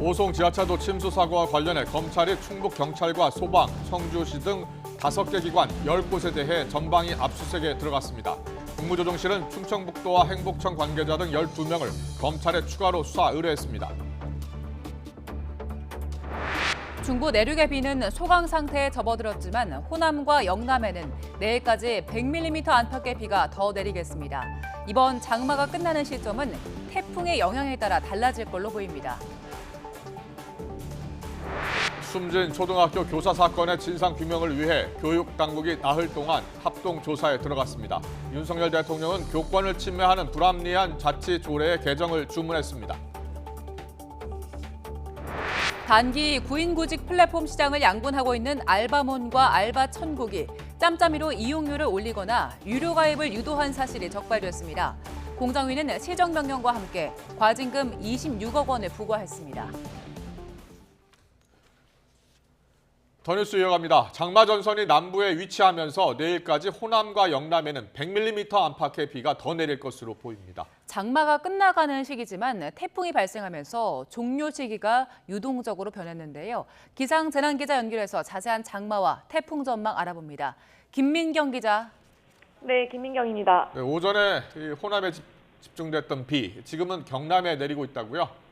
오송 지하차도 침수 사고와 관련해 검찰이 충북경찰과 소방, 청주시 등 5개 기관 10곳에 대해 전방위 압수수색에 들어갔습니다. 국무조정실은 충청북도와 행복청 관계자 등 12명을 검찰에 추가로 수사 의뢰했습니다. 중부 내륙의 비는 소강 상태에 접어들었지만 호남과 영남에는 내일까지 100mm 안팎의 비가 더 내리겠습니다. 이번 장마가 끝나는 시점은 태풍의 영향에 따라 달라질 걸로 보입니다. 숨진 초등학교 교사 사건의 진상 규명을 위해 교육 당국이 나흘 동안 합동 조사에 들어갔습니다. 윤석열 대통령은 교권을 침해하는 불합리한 자치 조례의 개정을 주문했습니다. 단기 구인구직 플랫폼 시장을 양분하고 있는 알바몬과 알바천국이 짬짬이로 이용료를 올리거나 유료 가입을 유도한 사실이 적발됐습니다. 공정위는 시정명령과 함께 과징금 26억 원을 부과했습니다. 더 뉴스 이어갑니다. 장마 전선이 남부에 위치하면서 내일까지 호남과 영남에는 100mm 안팎의 비가 더 내릴 것으로 보입니다. 장마가 끝나가는 시기지만 태풍이 발생하면서 종료 시기가 유동적으로 변했는데요. 기상재난기자 연결해서 자세한 장마와 태풍 전망 알아봅니다. 김민경 기자. 네, 김민경입니다. 네, 오전에 호남에 집중됐던 비, 지금은 경남에 내리고 있다고요?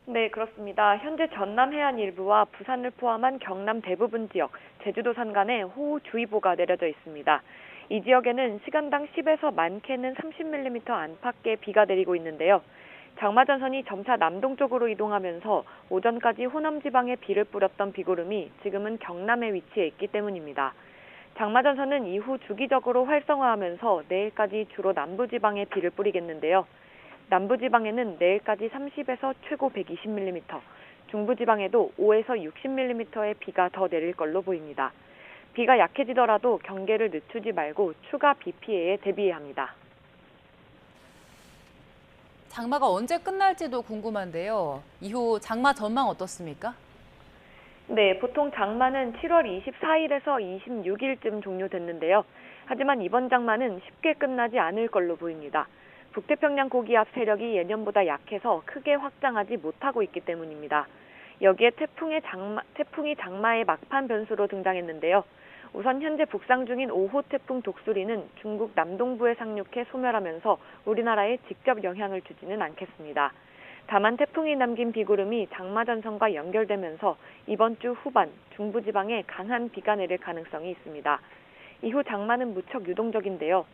네, 그렇습니다. 현재 전남 해안 일부와 부산을 포함한 경남 대부분 지역, 제주도 산간에 호우주의보가 내려져 있습니다. 이 지역에는 시간당 10에서 많게는 30mm 안팎의 비가 내리고 있는데요. 장마전선이 점차 남동쪽으로 이동하면서 오전까지 호남 지방에 비를 뿌렸던 비구름이 지금은 경남에 위치해 있기 때문입니다. 장마전선은 이후 주기적으로 활성화하면서 내일까지 주로 남부지방에 비를 뿌리겠는데요. 남부지방에는 내일까지 30에서 최고 120mm, 중부지방에도 5에서 60mm의 비가 더 내릴 걸로 보입니다. 비가 약해지더라도 경계를 늦추지 말고 추가 비 피해에 대비해야 합니다. 장마가 언제 끝날지도 궁금한데요. 이후 장마 전망 어떻습니까? 네, 보통 장마는 7월 24일에서 26일쯤 종료됐는데요. 하지만 이번 장마는 쉽게 끝나지 않을 걸로 보입니다. 북태평양 고기압 세력이 예년보다 약해서 크게 확장하지 못하고 있기 때문입니다. 여기에 태풍이 장마의 막판 변수로 등장했는데요. 우선 현재 북상 중인 5호 태풍 독수리는 중국 남동부에 상륙해 소멸하면서 우리나라에 직접 영향을 주지는 않겠습니다. 다만 태풍이 남긴 비구름이 장마전선과 연결되면서 이번 주 후반 중부지방에 강한 비가 내릴 가능성이 있습니다. 이후 장마는 무척 유동적인데요.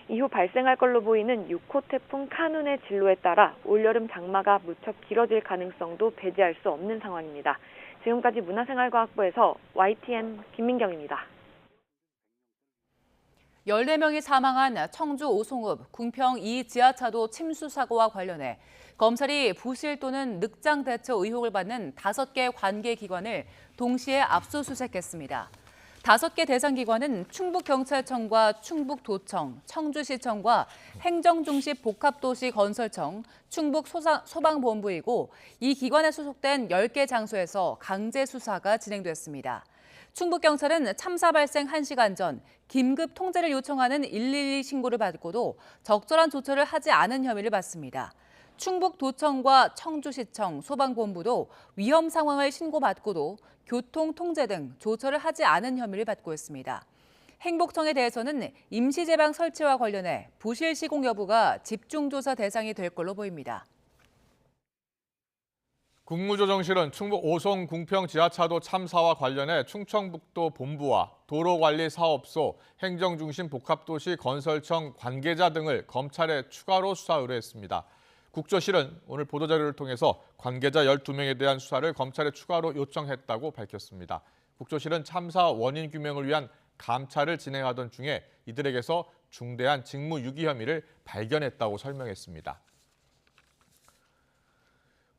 이후 발생할 걸로 보이는 6호 태풍 카눈의 진로에 따라 올여름 장마가 무척 길어질 가능성도 배제할 수 없는 상황입니다. 지금까지 문화생활과학부에서 YTN 김민경입니다. 14명이 사망한 청주 오송읍 궁평 2 지하차도 침수 사고와 관련해 검찰이 부실 또는 늑장 대처 의혹을 받는 5개 관계기관을 동시에 압수수색했습니다. 5개 대상 기관은 충북경찰청과 충북도청, 청주시청과 행정중심 복합도시 건설청, 충북소방본부이고 이 기관에 소속된 10개 장소에서 강제 수사가 진행됐습니다. 충북경찰은 참사 발생 1시간 전 긴급 통제를 요청하는 112 신고를 받고도 적절한 조처를 하지 않은 혐의를 받습니다. 충북도청과 청주시청, 소방본부도 위험 상황을 신고받고도 교통 통제 등 조처를 하지 않은 혐의를 받고 있습니다. 행복청에 대해서는 임시제방 설치와 관련해 부실 시공 여부가 집중조사 대상이 될 걸로 보입니다. 국무조정실은 충북 오송 궁평 지하차도 참사와 관련해 충청북도 본부와 도로관리사업소, 행정중심 복합도시 건설청 관계자 등을 검찰에 추가로 수사 의뢰했습니다. 국조실은 오늘 보도자료를 통해서 관계자 12명에 대한 수사를 검찰에 추가로 요청했다고 밝혔습니다. 국조실은 참사 원인 규명을 위한 감찰을 진행하던 중에 이들에게서 중대한 직무유기 혐의를 발견했다고 설명했습니다.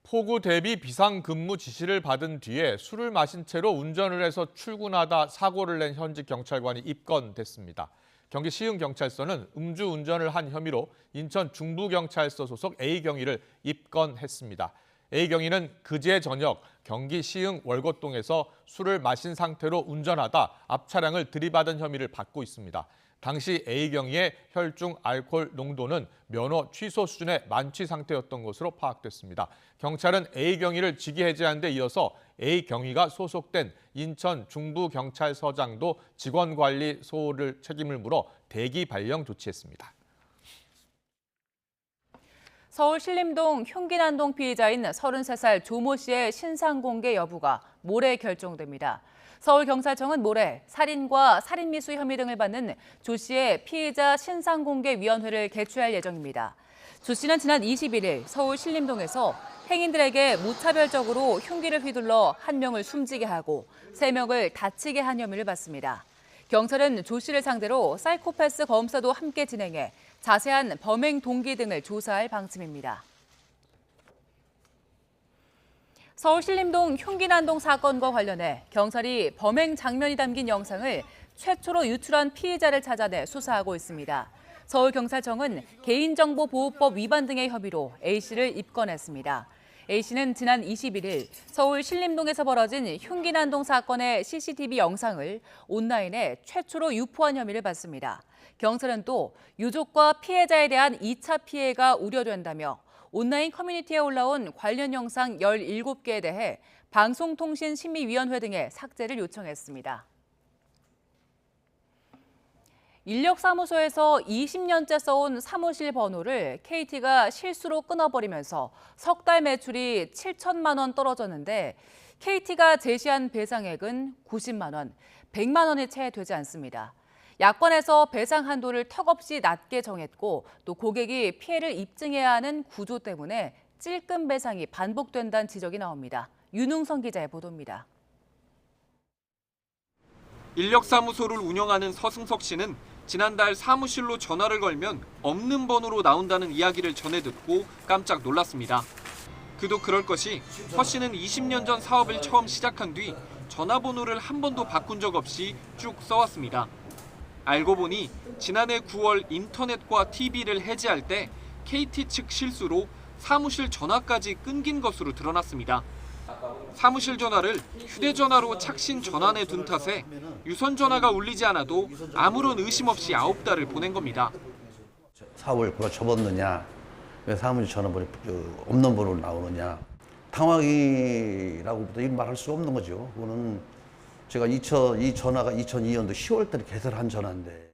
폭우 대비 비상근무 지시를 받은 뒤에 술을 마신 채로 운전을 해서 출근하다 사고를 낸 현직 경찰관이 입건됐습니다. 경기 시흥경찰서는 음주운전을 한 혐의로 인천 중부경찰서 소속 A경위를 입건했습니다. A경위는 그제 저녁 경기 시흥 월곶동에서 술을 마신 상태로 운전하다 앞차량을 들이받은 혐의를 받고 있습니다. 당시 A 경위의 혈중 알코올 농도는 면허 취소 수준의 만취 상태였던 것으로 파악됐습니다. 경찰은 A 경위를 직위해제한 데 이어서 A 경위가 소속된 인천 중부경찰서장도 직원관리 소홀을 책임을 물어 대기 발령 조치했습니다. 서울 신림동 흉기난동 피의자인 33살 조모 씨의 신상 공개 여부가 모레 결정됩니다. 서울경찰청은 모레 살인과 살인미수 혐의 등을 받는 조 씨의 피의자 신상공개위원회를 개최할 예정입니다. 조 씨는 지난 21일 서울 신림동에서 행인들에게 무차별적으로 흉기를 휘둘러 한 명을 숨지게 하고 3명을 다치게 한 혐의를 받습니다. 경찰은 조 씨를 상대로 사이코패스 검사도 함께 진행해 자세한 범행 동기 등을 조사할 방침입니다. 서울 신림동 흉기난동 사건과 관련해 경찰이 범행 장면이 담긴 영상을 최초로 유출한 피의자를 찾아내 수사하고 있습니다. 서울경찰청은 개인정보보호법 위반 등의 혐의로 A씨를 입건했습니다. A씨는 지난 21일 서울 신림동에서 벌어진 흉기난동 사건의 CCTV 영상을 온라인에 최초로 유포한 혐의를 받습니다. 경찰은 또 유족과 피해자에 대한 2차 피해가 우려된다며 온라인 커뮤니티에 올라온 관련 영상 17개에 대해 방송통신심의위원회 등에 삭제를 요청했습니다. 인력사무소에서 20년째 써온 사무실 번호를 KT가 실수로 끊어버리면서 석 달 매출이 7천만 원 떨어졌는데 KT가 제시한 배상액은 90만 원, 100만 원에 채 되지 않습니다. 야권에서 배상 한도를 턱없이 낮게 정했고 또 고객이 피해를 입증해야 하는 구조 때문에 찔끔 배상이 반복된다는 지적이 나옵니다. 윤웅선 기자의 보도입니다. 인력사무소를 운영하는 서승석 씨는 지난달 사무실로 전화를 걸면 없는 번호로 나온다는 이야기를 전해 듣고 깜짝 놀랐습니다. 그도 그럴 것이 서 씨는 20년 전 사업을 처음 시작한 뒤 전화번호를 한 번도 바꾼 적 없이 쭉 써왔습니다. 알고 보니 지난해 9월 인터넷과 TV를 해지할 때 KT 측 실수로 사무실 전화까지 끊긴 것으로 드러났습니다. 사무실 전화를 휴대전화로 착신 전환해 둔 탓에 유선 전화가 울리지 않아도 아무런 의심 없이 9달을 보낸 겁니다. 사업을 그거 접었느냐, 왜 사무실 전화번호 없는 번호로 나오느냐. 당황이라고부터 이런 말 할 수 없는 거죠. 그거는 제가 이 전화가 2002년도 10월 달에 개설한 전화인데.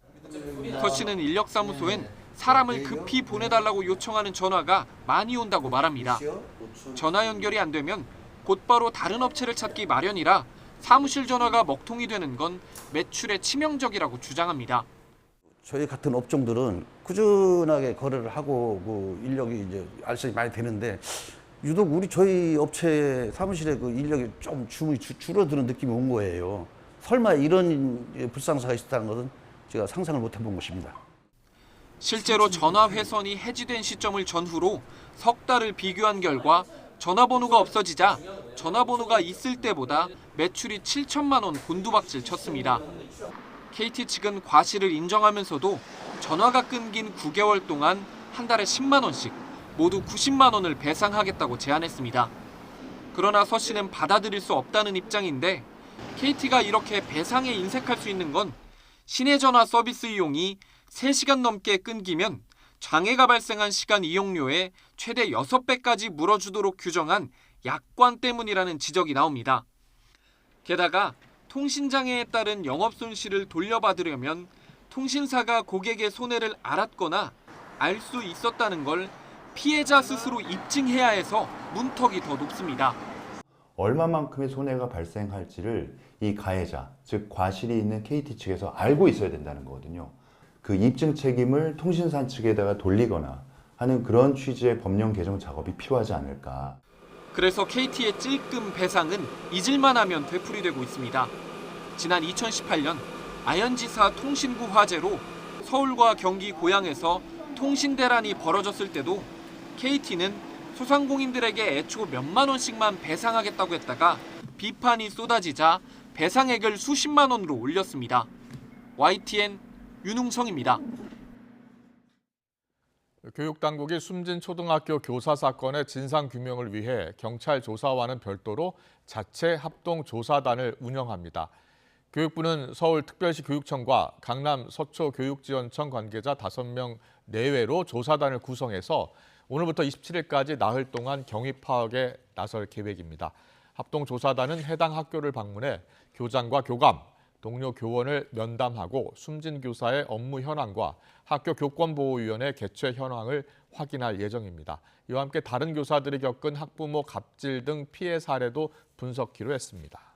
서 씨는 인력사무소엔 사람을 급히 보내달라고 요청하는 전화가 많이 온다고 말합니다. 전화 연결이 안 되면 곧바로 다른 업체를 찾기 마련이라 사무실 전화가 먹통이 되는 건 매출에 치명적이라고 주장합니다. 저희 같은 업종들은 꾸준하게 거래를 하고 인력이 이제 알선이 많이 되는데 유독 저희 업체 사무실에 그 인력이 좀 주문이 줄어드는 느낌이 온 거예요. 설마 이런 불상사가 있었다는 것은 제가 상상을 못 해본 것입니다. 실제로 전화 회선이 해지된 시점을 전후로 석 달을 비교한 결과 전화번호가 없어지자 전화번호가 있을 때보다 매출이 7천만 원 곤두박질 쳤습니다. KT 측은 과실을 인정하면서도 전화가 끊긴 9개월 동안 한 달에 10만 원씩 모두 90만 원을 배상하겠다고 제안했습니다. 그러나 서 씨는 받아들일 수 없다는 입장인데 KT가 이렇게 배상에 인색할 수 있는 건 시내전화 서비스 이용이 3시간 넘게 끊기면 장애가 발생한 시간 이용료의 최대 6배까지 물어주도록 규정한 약관 때문이라는 지적이 나옵니다. 게다가 통신장애에 따른 영업손실을 돌려받으려면 통신사가 고객의 손해를 알았거나 알 수 있었다는 걸 피해자 스스로 입증해야 해서 문턱이 더 높습니다. 얼마만큼의 손해가 발생할지를 이 가해자, 즉 과실이 있는 KT 측에서 알고 있어야 된다는 거거든요. 그 입증 책임을 통신사 측에다가 돌리거나 하는 그런 취지의 법령 개정 작업이 필요하지 않을까. 그래서 KT의 찔끔 배상은 잊을만 하면 되풀이되고 있습니다. 지난 2018년 아현지사 통신구 화재로 서울과 경기 고양에서 통신대란이 벌어졌을 때도 KT는 소상공인들에게 애초 몇만 원씩만 배상하겠다고 했다가 비판이 쏟아지자 배상액을 수십만 원으로 올렸습니다. YTN 윤웅성입니다. 교육당국이 숨진 초등학교 교사 사건의 진상규명을 위해 경찰 조사와는 별도로 자체 합동조사단을 운영합니다. 교육부는 서울특별시 교육청과 강남 서초교육지원청 관계자 5명 내외로 조사단을 구성해서 오늘부터 27일까지 나흘 동안 경위 파악에 나설 계획입니다. 합동조사단은 해당 학교를 방문해 교장과 교감, 동료 교원을 면담하고 숨진 교사의 업무 현황과 학교 교권보호위원회 개최 현황을 확인할 예정입니다. 이와 함께 다른 교사들이 겪은 학부모 갑질 등 피해 사례도 분석키로 했습니다.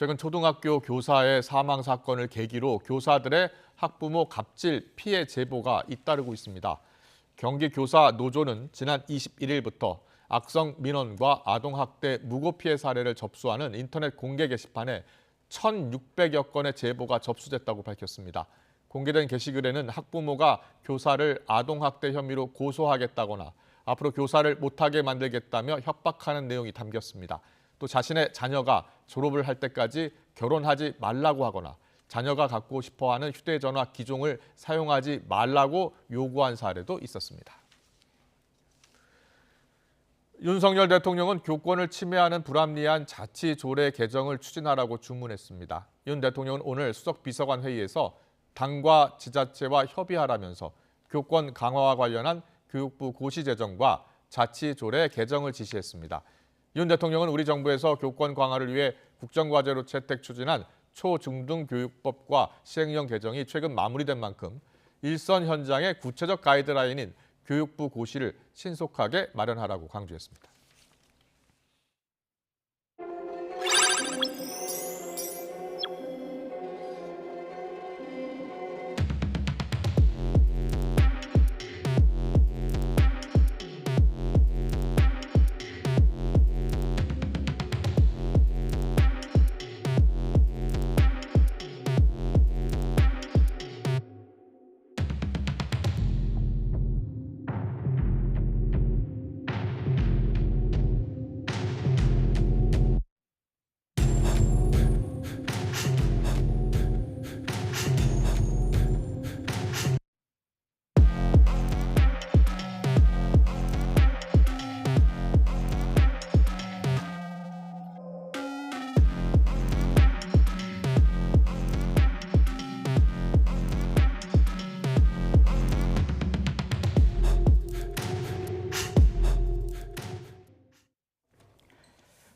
최근 초등학교 교사의 사망 사건을 계기로 교사들의 학부모 갑질 피해 제보가 잇따르고 있습니다. 경기교사노조는 지난 21일부터 악성 민원과 아동학대 무고 피해 사례를 접수하는 인터넷 공개 게시판에 1,600여 건의 제보가 접수됐다고 밝혔습니다. 공개된 게시글에는 학부모가 교사를 아동학대 혐의로 고소하겠다거나 앞으로 교사를 못하게 만들겠다며 협박하는 내용이 담겼습니다. 또 자신의 자녀가 졸업을 할 때까지 결혼하지 말라고 하거나 자녀가 갖고 싶어하는 휴대전화 기종을 사용하지 말라고 요구한 사례도 있었습니다. 윤석열 대통령은 교권을 침해하는 불합리한 자치조례 개정을 추진하라고 주문했습니다. 윤 대통령은 오늘 수석비서관 회의에서 당과 지자체와 협의하라면서 교권 강화와 관련한 교육부 고시 제정과 자치조례 개정을 지시했습니다. 윤 대통령은 우리 정부에서 교권 강화를 위해 국정과제로 채택 추진한 초중등교육법과 시행령 개정이 최근 마무리된 만큼 일선 현장의 구체적 가이드라인인 교육부 고시를 신속하게 마련하라고 강조했습니다.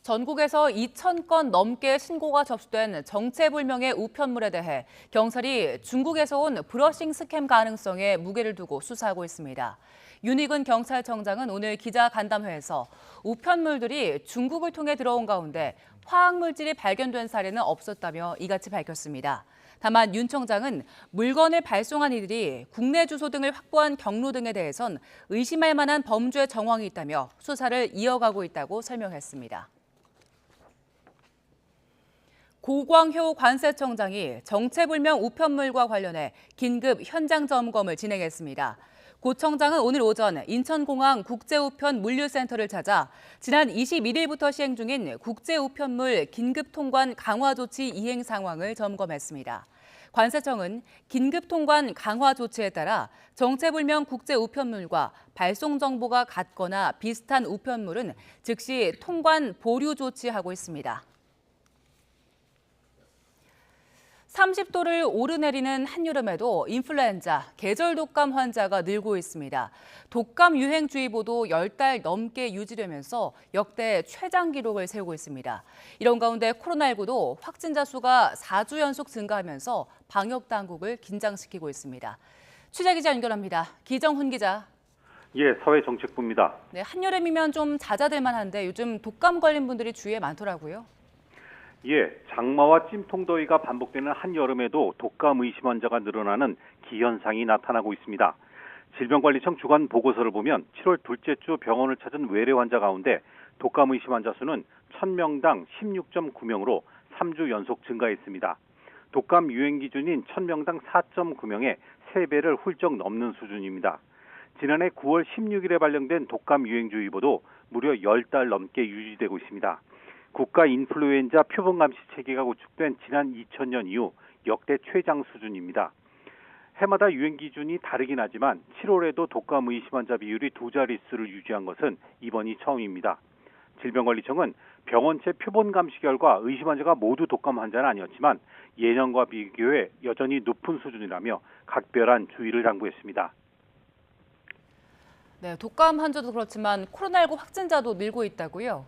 전국에서 2,000건 넘게 신고가 접수된 정체불명의 우편물에 대해 경찰이 중국에서 온 브러싱 스캠 가능성에 무게를 두고 수사하고 있습니다. 윤희근 경찰청장은 오늘 기자간담회에서 우편물들이 중국을 통해 들어온 가운데 화학물질이 발견된 사례는 없었다며 이같이 밝혔습니다. 다만 윤 청장은 물건을 발송한 이들이 국내 주소 등을 확보한 경로 등에 대해선 의심할 만한 범죄 정황이 있다며 수사를 이어가고 있다고 설명했습니다. 고광효 관세청장이 정체불명 우편물과 관련해 긴급 현장 점검을 진행했습니다. 고 청장은 오늘 오전 인천공항 국제우편 물류센터를 찾아 지난 21일부터 시행 중인 국제우편물 긴급 통관 강화 조치 이행 상황을 점검했습니다. 관세청은 긴급 통관 강화 조치에 따라 정체불명 국제우편물과 발송 정보가 같거나 비슷한 우편물은 즉시 통관 보류 조치하고 있습니다. 30도를 오르내리는 한여름에도 인플루엔자, 계절 독감 환자가 늘고 있습니다. 독감 유행주의보도 10달 넘게 유지되면서 역대 최장 기록을 세우고 있습니다. 이런 가운데 코로나19도 확진자 수가 4주 연속 증가하면서 방역 당국을 긴장시키고 있습니다. 취재기자 연결합니다. 기정훈 기자. 예, 사회정책부입니다. 네, 한여름이면 좀 잦아들 만한데 요즘 독감 걸린 분들이 주위에 많더라고요. 예, 장마와 찜통더위가 반복되는 한여름에도 독감 의심 환자가 늘어나는 기현상이 나타나고 있습니다. 질병관리청 주간 보고서를 보면 7월 둘째 주 병원을 찾은 외래 환자 가운데 독감 의심 환자 수는 1000명당 16.9명으로 3주 연속 증가했습니다. 독감 유행 기준인 1000명당 4.9명에 3배를 훌쩍 넘는 수준입니다. 지난해 9월 16일에 발령된 독감 유행주의보도 무려 10달 넘게 유지되고 있습니다. 국가 인플루엔자 표본 감시 체계가 구축된 지난 2000년 이후 역대 최장 수준입니다. 해마다 유행 기준이 다르긴 하지만 7월에도 독감 의심 환자 비율이 2자릿수를 유지한 것은 이번이 처음입니다. 질병관리청은 병원체 표본 감시 결과 의심 환자가 모두 독감 환자는 아니었지만 예년과 비교해 여전히 높은 수준이라며 각별한 주의를 당부했습니다. 네, 독감 환자도 그렇지만 코로나19 확진자도 늘고 있다고요?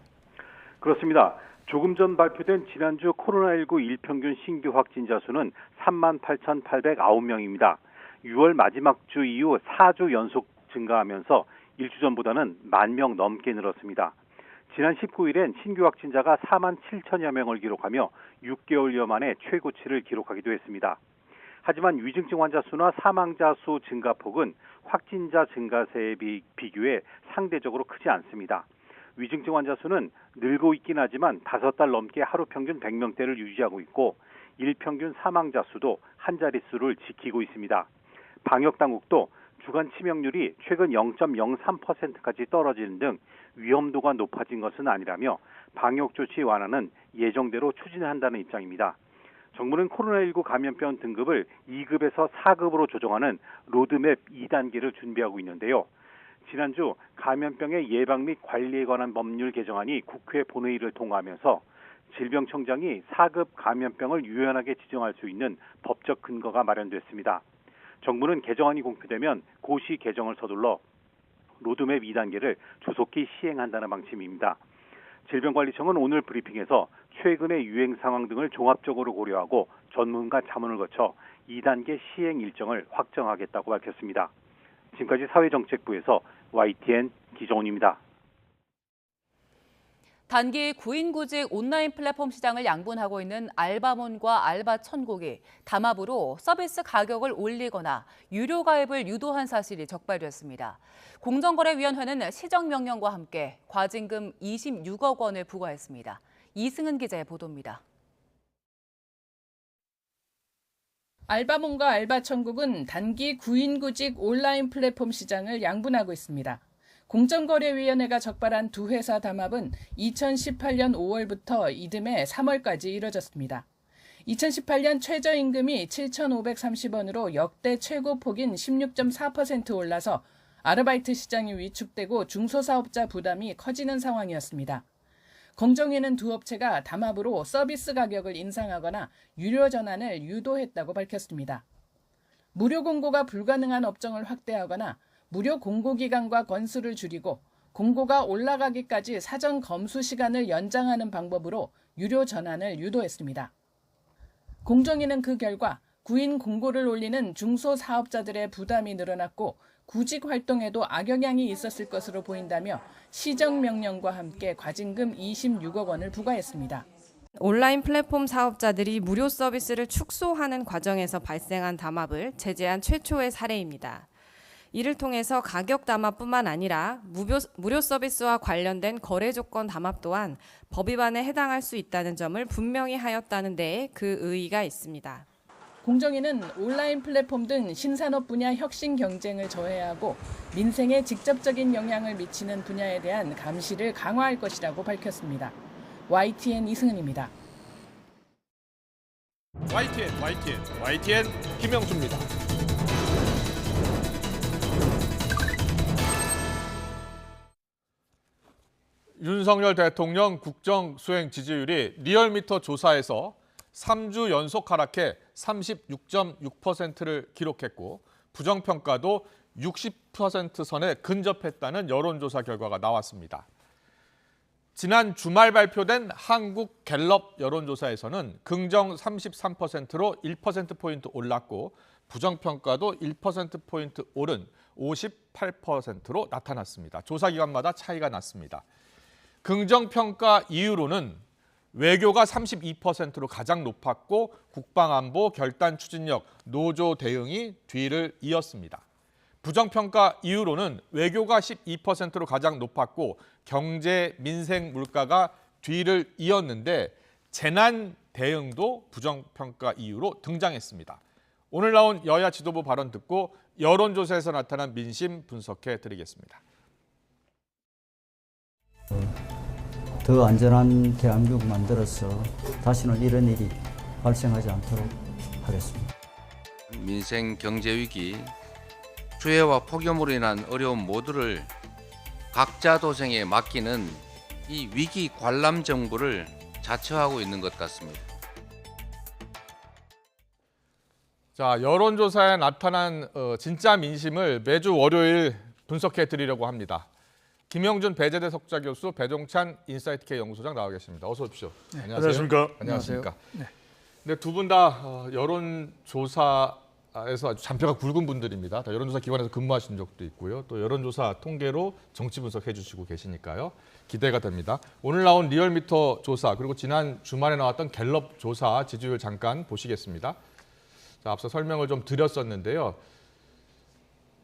그렇습니다. 조금 전 발표된 지난주 코로나19 일평균 신규 확진자 수는 38,809명입니다. 6월 마지막 주 이후 4주 연속 증가하면서 일주 전보다는 10,000명 넘게 늘었습니다. 지난 19일엔 신규 확진자가 4만 7천여 명을 기록하며 6개월여 만에 최고치를 기록하기도 했습니다. 하지만 위중증 환자 수나 사망자 수 증가폭은 확진자 증가세에 비교해 상대적으로 크지 않습니다. 위중증 환자 수는 늘고 있긴 하지만 5달 넘게 하루 평균 100명대를 유지하고 있고 일평균 사망자 수도 한 자릿수를 지키고 있습니다. 방역당국도 주간 치명률이 최근 0.03%까지 떨어지는 등 위험도가 높아진 것은 아니라며 방역조치 완화는 예정대로 추진한다는 입장입니다. 정부는 코로나19 감염병 등급을 2급에서 4급으로 조정하는 로드맵 2단계를 준비하고 있는데요. 지난주 감염병의 예방 및 관리에 관한 법률 개정안이 국회 본회의를 통과하면서 질병청장이 4급 감염병을 유연하게 지정할 수 있는 법적 근거가 마련됐습니다. 정부는 개정안이 공표되면 고시 개정을 서둘러 로드맵 2단계를 조속히 시행한다는 방침입니다. 질병관리청은 오늘 브리핑에서 최근의 유행 상황 등을 종합적으로 고려하고 전문가 자문을 거쳐 2단계 시행 일정을 확정하겠다고 밝혔습니다. 지금까지 사회정책부에서 YTN 기정훈입니다. 단기 구인구직 온라인 플랫폼 시장을 양분하고 있는 알바몬과 알바천국이 담합으로 서비스 가격을 올리거나 유료 가입을 유도한 사실이 적발됐습니다. 공정거래위원회는 시정명령과 함께 과징금 26억 원을 부과했습니다. 이승은 기자의 보도입니다. 알바몬과 알바천국은 단기 구인구직 온라인 플랫폼 시장을 양분하고 있습니다. 공정거래위원회가 적발한 두 회사 담합은 2018년 5월부터 이듬해 3월까지 이뤄졌습니다. 2018년 최저임금이 7,530원으로 역대 최고폭인 16.4% 올라서 아르바이트 시장이 위축되고 중소사업자 부담이 커지는 상황이었습니다. 공정위는 두 업체가 담합으로 서비스 가격을 인상하거나 유료 전환을 유도했다고 밝혔습니다. 무료 공고가 불가능한 업종을 확대하거나 무료 공고 기간과 건수를 줄이고 공고가 올라가기까지 사전 검수 시간을 연장하는 방법으로 유료 전환을 유도했습니다. 공정위는 그 결과 구인 공고를 올리는 중소사업자들의 부담이 늘어났고 구직 활동에도 악영향이 있었을 것으로 보인다며 시정명령과 함께 과징금 26억 원을 부과했습니다. 온라인 플랫폼 사업자들이 무료 서비스를 축소하는 과정에서 발생한 담합을 제재한 최초의 사례입니다. 이를 통해서 가격 담합뿐만 아니라 무료 서비스와 관련된 거래 조건 담합 또한 법 위반에 해당할 수 있다는 점을 분명히 하였다는 데에 그 의의가 있습니다. 공정위는 온라인 플랫폼 등 신산업 분야 혁신 경쟁을 저해하고 민생에 직접적인 영향을 미치는 분야에 대한 감시를 강화할 것이라고 밝혔습니다. YTN 이승은입니다. YTN 김영수입니다. 윤석열 대통령 국정 수행 지지율이 리얼미터 조사에서 3주 연속 하락해 36.6%를 기록했고 부정평가도 60% 선에 근접했다는 여론조사 결과가 나왔습니다. 지난 주말 발표된 한국 갤럽 여론조사에서는 긍정 33%로 1%포인트 올랐고 부정평가도 1%포인트 오른 58%로 나타났습니다. 조사 기관마다 차이가 났습니다. 긍정평가 이유로는 외교가 32%로 가장 높았고 국방안보, 결단 추진력, 노조 대응이 뒤를 이었습니다. 부정평가 이유로는 외교가 12%로 가장 높았고 경제, 민생, 물가가 뒤를 이었는데 재난 대응도 부정평가 이유로 등장했습니다. 오늘 나온 여야 지도부 발언 듣고 여론조사에서 나타난 민심 분석해 드리겠습니다. 더 안전한 대한민국 만들어서 다시는 이런 일이 발생하지 않도록 하겠습니다. 민생 경제 위기, 수해와 폭염으로 인한 어려움 모두를 각자 도생에 맡기는 이 위기 관람 정부를 자처하고 있는 것 같습니다. 자, 여론조사에 나타난 진짜 민심을 매주 월요일 분석해 드리려고 합니다. 김영준 배재대 석좌 교수, 배종찬 인사이트K 연구소장 나와 계십니다. 어서 오십시오. 네, 안녕하세요. 안녕하십니까. 안녕하십니까. 네. 네, 두 분 다 여론조사에서 아주 잔뼈가 굵은 분들입니다. 다 여론조사 기관에서 근무하신 적도 있고요. 또 여론조사 통계로 정치 분석해 주시고 계시니까요. 기대가 됩니다. 오늘 나온 리얼미터 조사 그리고 지난 주말에 나왔던 갤럽 조사 지지율 잠깐 보시겠습니다. 자, 앞서 설명을 좀 드렸었는데요.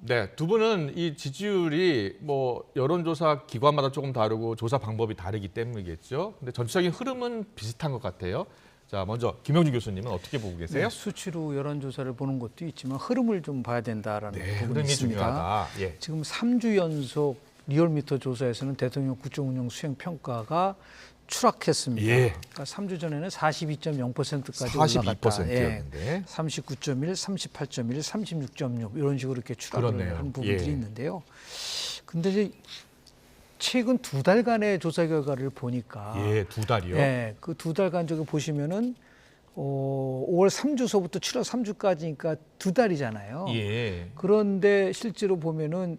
네, 두 분은 이 지지율이 뭐 여론조사 기관마다 조금 다르고 조사 방법이 다르기 때문이겠죠. 근데 전체적인 흐름은 비슷한 것 같아요. 자, 먼저 김영준 교수님은 어떻게 보고 계세요? 네, 수치로 여론조사를 보는 것도 있지만 흐름을 좀 봐야 된다라는 부분이 흐름이 있습니다. 중요하다. 예. 지금 3주 연속 리얼미터 조사에서는 대통령 국정운영 수행 평가가 추락했습니다. 예. 그러니까 3주 전에는 42.0%까지 42% 올라갔다. 였는데. 39.1, 38.1, 36.6 이런 식으로 이렇게 추락을 그렇네요. 한 부분들이 예. 있는데요. 근데 이제 최근 2달간의 조사 결과를 보니까 예, 2달이요. 네, 그 2달간 저기 보시면은 5월 3주서부터 7월 3주까지니까 2달이잖아요. 예. 그런데 실제로 보면은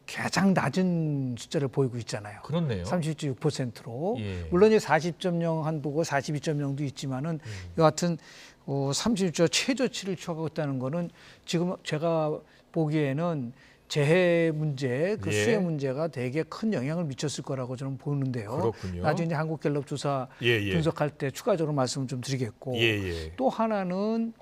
가장 낮은 숫자를 보이고 있잖아요. 그렇네요. 32.6%로. 예. 물론 이제 40.0 한보고 42.0도 있지만은 여하튼 36조 최저치를 추가하고 있다는 거는 지금 제가 보기에는 재해 문제, 그 예. 수해 문제가 되게 큰 영향을 미쳤을 거라고 저는 보는데요. 그렇군요. 나중에 이제 한국갤럽 조사 예. 분석할 때 추가적으로 말씀을 좀 드리겠고 예. 또 하나는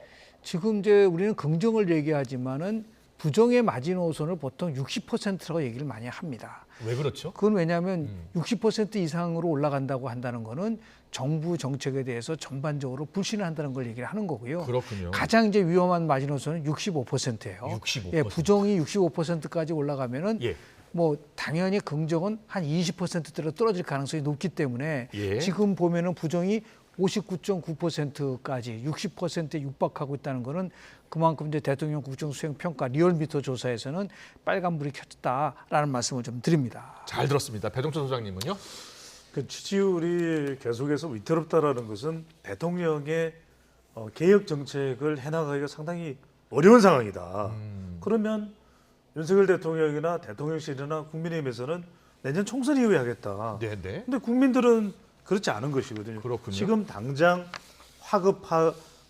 지금 이제 우리는 긍정을 얘기하지만은 부정의 마지노선을 보통 60%라고 얘기를 많이 합니다. 왜 그렇죠? 그건 왜냐하면 60% 이상으로 올라간다고 한다는 거는 정부 정책에 대해서 전반적으로 불신을 한다는 걸 얘기를 하는 거고요. 그렇군요. 가장 이제 위험한 마지노선은 65%예요. 65%. 예, 부정이 65%까지 올라가면은 예. 뭐 당연히 긍정은 한 20%대로 떨어질 가능성이 높기 때문에 예. 지금 보면은 부정이 59.9%까지 60%에 육박하고 있다는 거는 그만큼 이제 대통령 국정 수행 평가 리얼미터 조사에서는 빨간불이 켜졌다라는 말씀을 좀 드립니다. 잘 들었습니다. 배종찬 소장님은요? 그 지지율이 계속해서 위태롭다라는 것은 대통령의 개혁 정책을 해나가기가 상당히 어려운 상황이다. 그러면 윤석열 대통령이나 대통령실이나 국민의힘에서는 내년 총선 이후에 하겠다. 네네. 근데 국민들은 그렇지 않은 것이거든요. 그렇군요. 지금 당장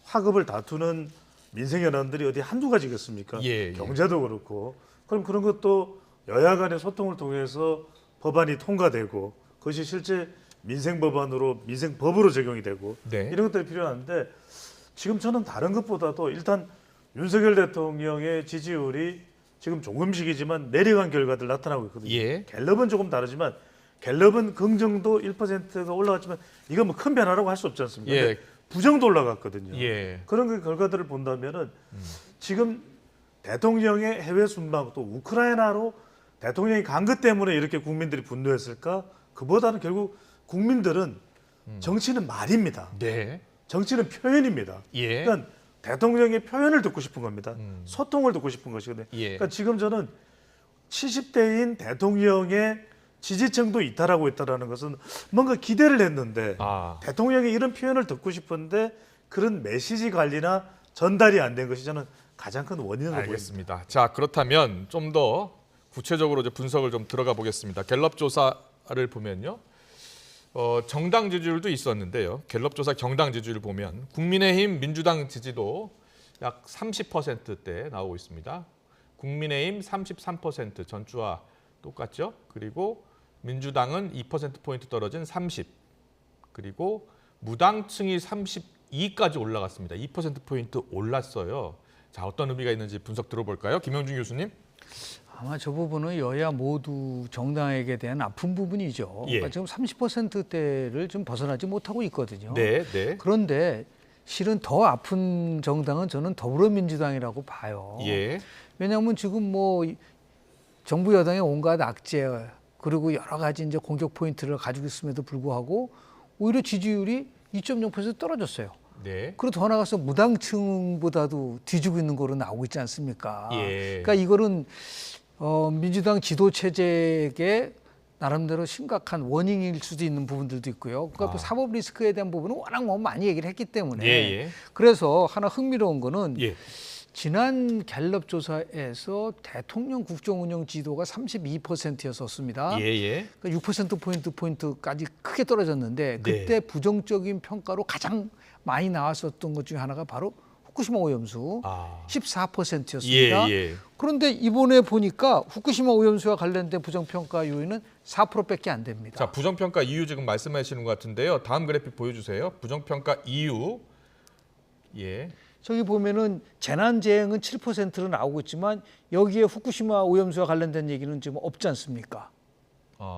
화급을 다투는 민생현안들이 어디 한두 가지겠습니까? 예. 경제도 그렇고. 그럼 그런 것도 여야 간의 소통을 통해서 법안이 통과되고 그것이 실제 민생법안으로 민생법으로 적용이 되고 네. 이런 것들이 필요한데 지금 저는 다른 것보다도 일단 윤석열 대통령의 지지율이 지금 조금씩이지만 내려간 결과들 나타나고 있거든요. 예. 갤럽은 조금 다르지만 갤럽은 긍정도 1%가 올라갔지만 이건 뭐 큰 변화라고 할 수 없지 않습니까? 예. 근데 부정도 올라갔거든요. 예. 그런 그 결과들을 본다면은 지금 대통령의 해외 순방 또 우크라이나로 대통령이 간 것 때문에 이렇게 국민들이 분노했을까? 그보다는 결국 국민들은 정치는 말입니다. 네. 정치는 표현입니다. 예. 그러니까 대통령의 표현을 듣고 싶은 겁니다. 소통을 듣고 싶은 것이거든요. 예. 그러니까 지금 저는 70대인 대통령의 지지층도 이탈하고 있다는 것은 뭔가 기대를 했는데 대통령의 이런 표현을 듣고 싶은데 그런 메시지 관리나 전달이 안 된 것이 저는 가장 큰 원인으로 보입니다. 알겠습니다. 자, 그렇다면 좀 더 구체적으로 이제 분석을 좀 들어가 보겠습니다. 갤럽 조사를 보면요. 정당 지지율도 있었는데요. 갤럽 조사 정당 지지율 보면 국민의힘, 민주당 지지도 약 30%대 나오고 있습니다. 국민의힘 33% 전주와 똑같죠. 그리고 민주당은 2%포인트 떨어진 30. 그리고 무당층이 32까지 올라갔습니다. 2%포인트 올랐어요. 자, 어떤 의미가 있는지 분석 들어볼까요? 김영준 교수님. 아마 저 부분은 여야 모두 정당에게 대한 아픈 부분이죠. 예. 그러니까 지금 30%대를 좀 벗어나지 못하고 있거든요. 네. 그런데 실은 더 아픈 정당은 저는 더불어민주당이라고 봐요. 예. 왜냐하면 지금 뭐 정부 여당의 온갖 악재 그리고 여러 가지 이제 공격 포인트를 가지고 있음에도 불구하고 오히려 지지율이 2.0% 떨어졌어요. 네. 그리고 더 나가서 무당층보다도 뒤지고 있는 거로 나오고 있지 않습니까? 예. 그러니까 이거는 민주당 지도 체제에 나름대로 심각한 워닝일 수도 있는 부분들도 있고요. 그러니까 사법 리스크에 대한 부분은 워낙 많이 얘기를 했기 때문에 그래서 하나 흥미로운 거는 지난 갤럽 조사에서 대통령 국정운영 지도가 32%였었습니다. 그러니까 6%포인트까지 크게 떨어졌는데 그때 부정적인 평가로 가장 많이 나왔었던 것 중에 하나가 바로 후쿠시마 오염수 14%였습니다. 그런데 이번에 보니까 후쿠시마 오염수와 관련된 부정평가 요인은 4%밖에 안 됩니다. 자, 부정평가 이유 지금 말씀하시는 것 같은데요. 다음 그래픽 보여주세요. 부정평가 이유. 저기 보면은 재난재해는 7%로 나오고 있지만 여기에 후쿠시마 오염수와 관련된 얘기는 지금 없지 않습니까?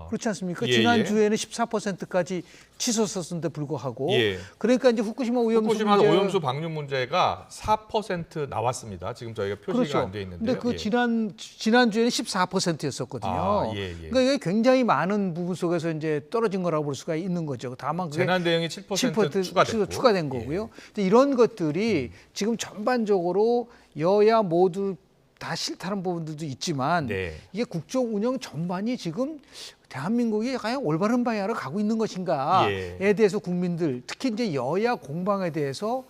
그렇지 않습니까? 지난주에는 14%까지 치솟았는데 불구하고 그러니까 이제 후쿠시마 오염수 방류 문제가 4% 나왔습니다. 지금 저희가 표시가 안 돼 있는데요. 근데 그 지난주에는 14%였었거든요. 그러니까 이게 굉장히 많은 부분 속에서 이제 떨어진 거라고 볼 수가 있는 거죠. 다만 그게 재난 대응이 7% 추가된 거고요. 이런 것들이 지금 전반적으로 여야 모두 다 싫다는 부분들도 있지만 이게 국정 운영 전반이 지금 대한민국이 과연 올바른 방향으로 가고 있는 것인가에 대해서 국민들 특히 이제 여야 공방에 대해서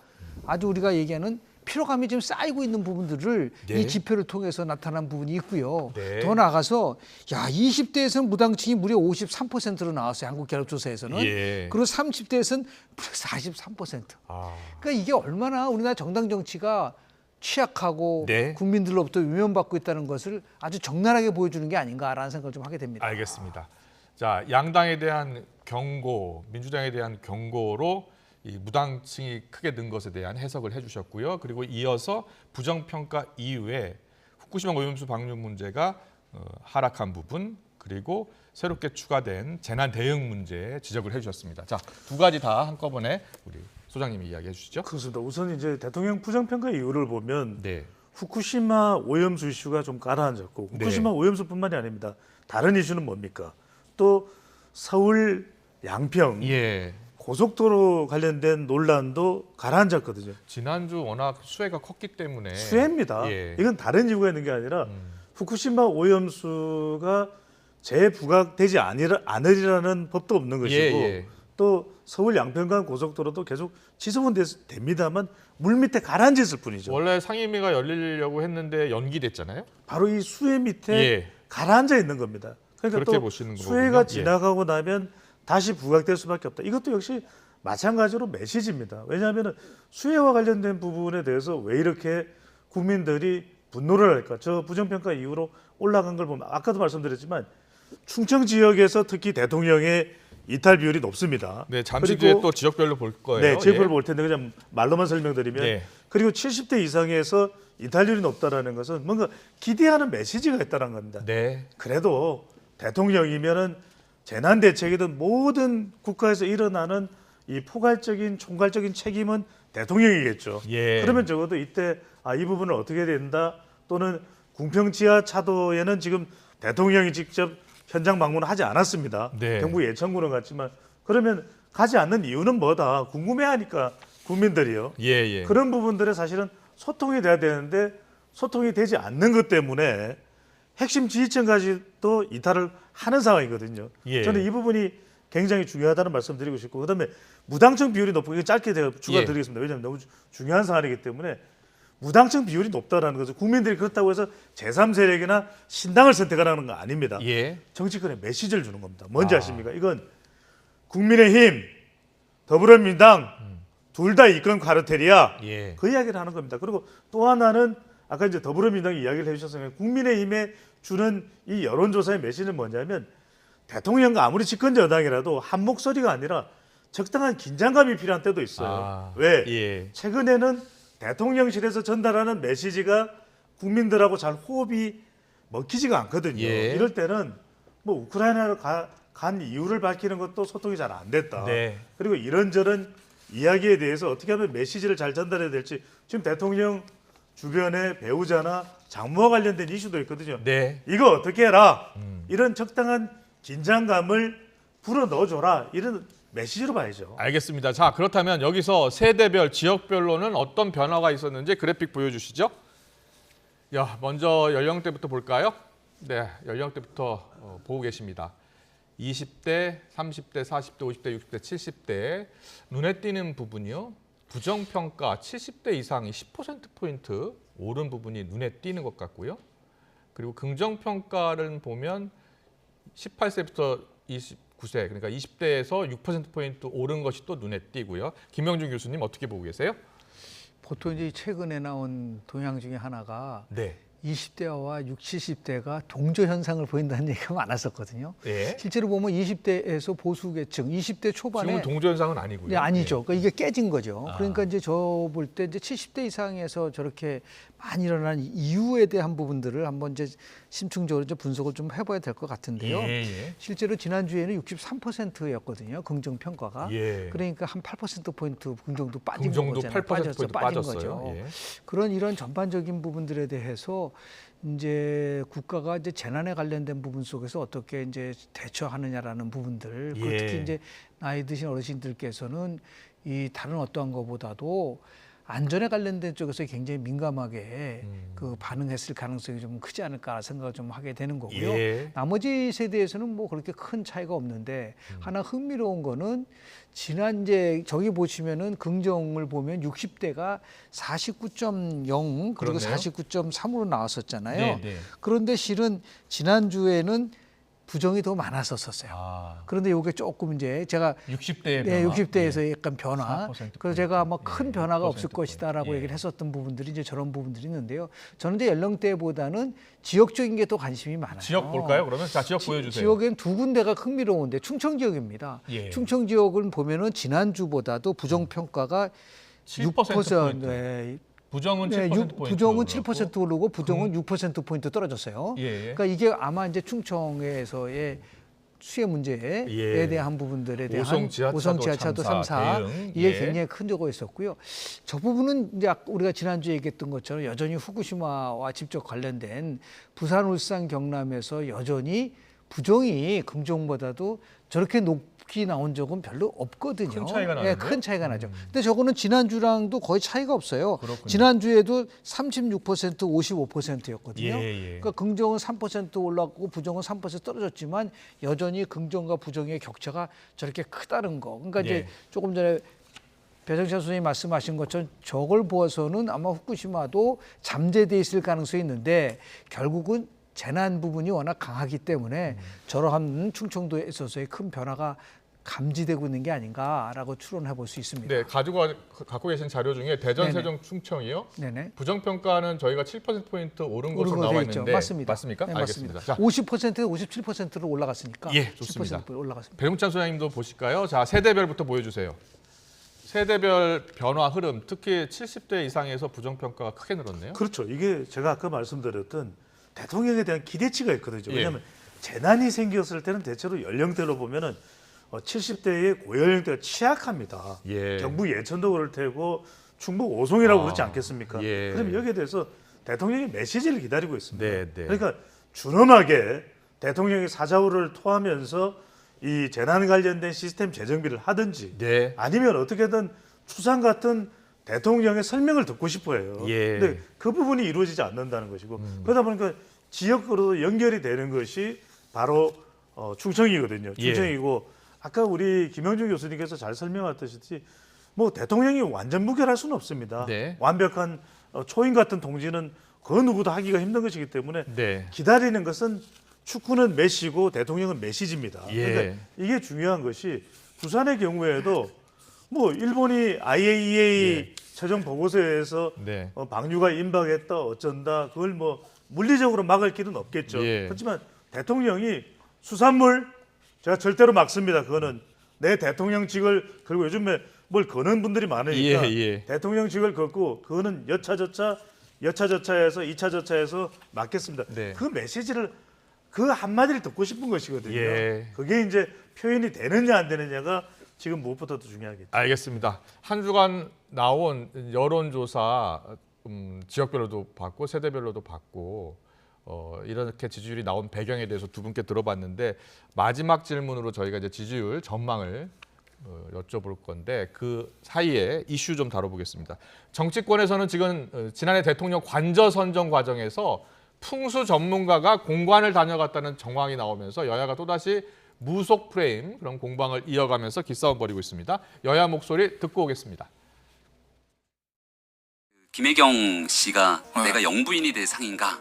아주 우리가 얘기하는 피로감이 지금 쌓이고 있는 부분들을 이 지표를 통해서 나타난 부분이 있고요. 더 나아가서 20대에서는 무당층이 무려 53%로 나왔어요. 한국갤럽조사에서는. 그리고 30대에서는 무려 43%. 그러니까 이게 얼마나 우리나라 정당 정치가 취약하고 국민들로부터 외면받고 있다는 것을 아주 적나라하게 보여주는 게 아닌가라는 생각을 좀 하게 됩니다. 알겠습니다. 자, 양당에 대한 경고, 민주당에 대한 경고로 이 무당층이 크게 는 것에 대한 해석을 해주셨고요. 그리고 이어서 부정평가 이후에 후쿠시마 오염수 방류 문제가 하락한 부분, 그리고 새롭게 추가된 재난 대응 문제 지적을 해주셨습니다. 자, 두 가지 다 한꺼번에 우리 소장님이 이야기해 주시죠. 그렇습니다. 우선 이제 대통령 부정평가 이유를 보면 후쿠시마 오염수 이슈가 좀 가라앉았고 후쿠시마 오염수뿐만이 아닙니다. 다른 이슈는 뭡니까? 또 서울 양평 고속도로 관련된 논란도 가라앉았거든요. 지난주 워낙 수해가 컸기 때문에 수해입니다. 이건 다른 이유가 있는 게 아니라 후쿠시마 오염수가 재부각되지 않으리라는 법도 없는 것이고 또 서울 양평간 고속도로도 계속 지속은 됩니다만 물 밑에 가라앉았을 뿐이죠. 원래 상임위가 열리려고 했는데 연기됐잖아요. 바로 이 수해 밑에 가라앉아 있는 겁니다. 그러니까 또 수해가 지나가고 나면 다시 부각될 수밖에 없다. 이것도 역시 마찬가지로 메시지입니다. 왜냐하면 수해와 관련된 부분에 대해서 왜 이렇게 국민들이 분노를 할까? 저 부정평가 이후로 올라간 걸 보면 아까도 말씀드렸지만 충청 지역에서 특히 대통령의 이탈 비율이 높습니다. 잠시 뒤에 또 지역별로 볼 거예요. 지역별로 볼 텐데 그냥 말로만 설명드리면 그리고 70대 이상에서 이탈률이 높다라는 것은 뭔가 기대하는 메시지가 있다는 겁니다. 그래도 대통령이면은 재난 대책이든 모든 국가에서 일어나는 이 포괄적인 총괄적인 책임은 대통령이겠죠. 그러면 적어도 이때 이 부분을 어떻게 해야 된다 또는 궁평 지하 차도에는 지금 대통령이 직접 현장 방문을 하지 않았습니다. 경북 예천군은 갔지만 그러면 가지 않는 이유는 뭐다 궁금해하니까 국민들이요. 그런 부분들에 사실은 소통이 돼야 되는데 소통이 되지 않는 것 때문에 핵심 지지층까지도 이탈을 하는 상황이거든요. 저는 이 부분이 굉장히 중요하다는 말씀드리고 싶고 그다음에 무당층 비율이 높고 짧게 제가 추가드리겠습니다. 왜냐하면 너무 중요한 사안이기 때문에 무당층 비율이 높다라는 것은 국민들이 그렇다고 해서 제3세력이나 신당을 선택하라는 거 아닙니다. 정치권에 메시지를 주는 겁니다. 뭔지 아십니까? 이건 국민의힘, 더불어민주당 둘 다 이권 카르텔이야. 그 이야기를 하는 겁니다. 그리고 또 하나는 아까 이제 더불어민주당이 이야기를 해주셨으면 국민의힘에 주는 이 여론조사의 메시지는 뭐냐면 대통령과 아무리 집권 여당이라도 한 목소리가 아니라 적당한 긴장감이 필요한 때도 있어요. 왜? 최근에는 대통령실에서 전달하는 메시지가 국민들하고 잘 호흡이 먹히지가 않거든요. 이럴 때는 뭐 우크라이나로 간 이유를 밝히는 것도 소통이 잘 안 됐다. 그리고 이런저런 이야기에 대해서 어떻게 하면 메시지를 잘 전달해야 될지 지금 대통령 주변에 배우자나 장모와 관련된 이슈도 있거든요. 이거 어떻게 해라. 이런 적당한 긴장감을 불어넣어줘라. 이런 메시지로 봐야죠. 알겠습니다. 자, 그렇다면 여기서 세대별, 지역별로는 어떤 변화가 있었는지 그래픽 보여주시죠. 먼저 연령대부터 볼까요? 연령대부터 보고 계십니다. 20대, 30대, 40대, 50대, 60대, 70대 눈에 띄는 부분이요. 부정평가 70대 이상이 10%포인트 오른 부분이 눈에 띄는 것 같고요. 그리고 긍정평가를 보면 18세부터 29세, 그러니까 20대에서 6%포인트 오른 것이 또 눈에 띄고요. 김영준 교수님 어떻게 보고 계세요? 보통 이제 최근에 나온 동향 중에 하나가 네. 20대와 60, 70대가 동조 현상을 보인다는 얘기가 많았었거든요. 예. 실제로 보면 20대에서 보수계층, 20대 초반에 지금은 동조 현상은 아니고요. 네, 아니죠. 그러니까 이게 깨진 거죠. 아. 그러니까 이제 저 볼 때 이제 70대 이상에서 저렇게 많이 일어난 이유에 대한 부분들을 한번 이제 심층적으로 이제 분석을 좀 해봐야 될 것 같은데요. 예. 실제로 지난주에는 63%였거든요. 긍정 평가가. 예. 그러니까 한 8%포인트 긍정도 빠진 긍정도 거잖아요. 8%포인트 빠진 빠졌어요. 거죠. 예. 그런 이런 전반적인 부분들에 대해서 이제 국가가 이제 재난에 관련된 부분 속에서 어떻게 이제 대처하느냐라는 부분들, 그리고 예. 특히 이제 나이 드신 어르신들께서는 이 다른 어떠한 것보다도 안전에 관련된 쪽에서 굉장히 민감하게 그 반응했을 가능성이 좀 크지 않을까 생각을 좀 하게 되는 거고요. 예. 나머지 세대에서는 뭐 그렇게 큰 차이가 없는데 하나 흥미로운 거는 지난 이제 저기 보시면은 긍정을 보면 60대가 49.0 그리고 그렇네요. 49.3으로 나왔었잖아요. 네. 그런데 실은 지난주에는 부정이 더 많았었어요. 아, 그런데 이게 조금 이제 제가 60대의 네, 변화. 60대에서 약간 변화. 4% 그래서 제가 아마 큰 예, 변화가 6% 없을 것이다라고 예. 얘기를 했었던 부분들이 이제 저런 부분들이 있는데요. 저는 이제 연령대보다는 지역적인 게 더 관심이 많아요. 지역 볼까요? 그러면 자 지역 보여주세요. 지역엔 두 군데가 흥미로운데 충청 지역입니다. 예. 충청 지역을 보면은 지난주보다도 부정 평가가 7% 네, 부정은 네, 7% 부정은 7% 오르고 부정은 6% 포인트 떨어졌어요. 예. 그러니까 이게 아마 이제 충청에서의 수혜 문제에 예. 대한 부분들에 대한 오송 지하차도 3, 4 대응. 이게 예. 굉장히 큰 적이 있었고요. 저 부분은 이제 우리가 지난주에 얘기했던 것처럼 여전히 후쿠시마와 직접 관련된 부산, 울산, 경남에서 여전히 부정이 긍정보다도 저렇게 높게 나온 적은 별로 없거든요. 큰 차이가 네, 나는데요? 큰 차이가 나죠. 근데 저거는 지난주랑도 거의 차이가 없어요. 그렇군요. 지난주에도 36%, 55%였거든요. 예. 그러니까 긍정은 3% 올랐고 부정은 3% 떨어졌지만 여전히 긍정과 부정의 격차가 저렇게 크다는 거. 그러니까 이제 예. 조금 전에 배정찬 선생님이 말씀하신 것처럼 저걸 보아서는 아마 후쿠시마도 잠재돼 있을 가능성이 있는데 결국은 재난 부분이 워낙 강하기 때문에 저러한 충청도에 있어서의 큰 변화가 감지되고 있는 게 아닌가라고 추론해 볼 수 있습니다. 네, 갖고 계신 자료 중에 대전, 네네. 세종, 충청이요. 네네. 부정평가는 저희가 7%포인트 오른 것으로 오른 거 나와 돼 있죠. 있는데 맞습니다. 맞습니까? 네, 알겠습니다. 맞습니다. 50%, 57%로 올라갔으니까. 예, 좋습니다. 10% 올라갔습니다. 배용찬 소장님도 보실까요? 자, 세대별부터 보여주세요. 세대별 변화 흐름, 특히 70대 이상에서 부정평가가 크게 늘었네요. 그렇죠. 이게 제가 아까 말씀드렸던 대통령에 대한 기대치가 있거든요. 예. 왜냐하면 재난이 생겼을 때는 대체로 연령대로 보면은 70대의 고연령대가 취약합니다. 예. 경북 예천도 그럴 테고 충북 오송이라고 그러지 않겠습니까? 예. 그럼 여기에 대해서 대통령이 메시지를 기다리고 있습니다. 네. 그러니까 준엄하게 대통령이 사자후를 토하면서 이 재난 관련된 시스템 재정비를 하든지 네. 아니면 어떻게든 추상 같은 대통령의 설명을 듣고 싶어해요. 예. 근데 그 부분이 이루어지지 않는다는 것이고 그러다 보니까 지역으로도 연결이 되는 것이 바로 충청이거든요. 충청이고 아까 우리 김영준 교수님께서 잘 설명하셨듯이 뭐 대통령이 완전 무결할 수는 없습니다. 네. 완벽한 초인 같은 통지는 그 누구도 하기가 힘든 것이기 때문에 네. 기다리는 것은 축구는 메시고 대통령은 메시지입니다. 예. 그러니까 이게 중요한 것이 부산의 경우에도 뭐 일본이 IAEA 최종 보고서에서 네. 방류가 임박했다 어쩐다 그걸 뭐 물리적으로 막을 길은 없겠죠. 예. 하지만 대통령이 수산물 제가 절대로 막습니다. 그거는 내 대통령직을 그리고 요즘에 뭘 거는 분들이 많으니까 예. 대통령직을 걷고 그거는 여차저차해서 2차 저차해서 막겠습니다. 네. 그 메시지를 그 한마디를 듣고 싶은 것이거든요. 예. 그게 이제 표현이 되느냐 안 되느냐가 지금 무엇보다도 중요하겠죠. 알겠습니다. 한 주간 나온 여론조사 지역별로도 받고 세대별로도 받고 이렇게 지지율이 나온 배경에 대해서 두 분께 들어봤는데 마지막 질문으로 저희가 이제 지지율 전망을 여쭤볼 건데 그 사이에 이슈 좀 다뤄보겠습니다. 정치권에서는 지금 지난해 대통령 관저 선정 과정에서 풍수 전문가가 공관을 다녀갔다는 정황이 나오면서 여야가 또다시 무속 프레임 그런 공방을 이어가면서 기싸움 벌이고 있습니다. 여야 목소리 듣고 오겠습니다. 김혜경 씨가 내가 영부인이 될 상인가?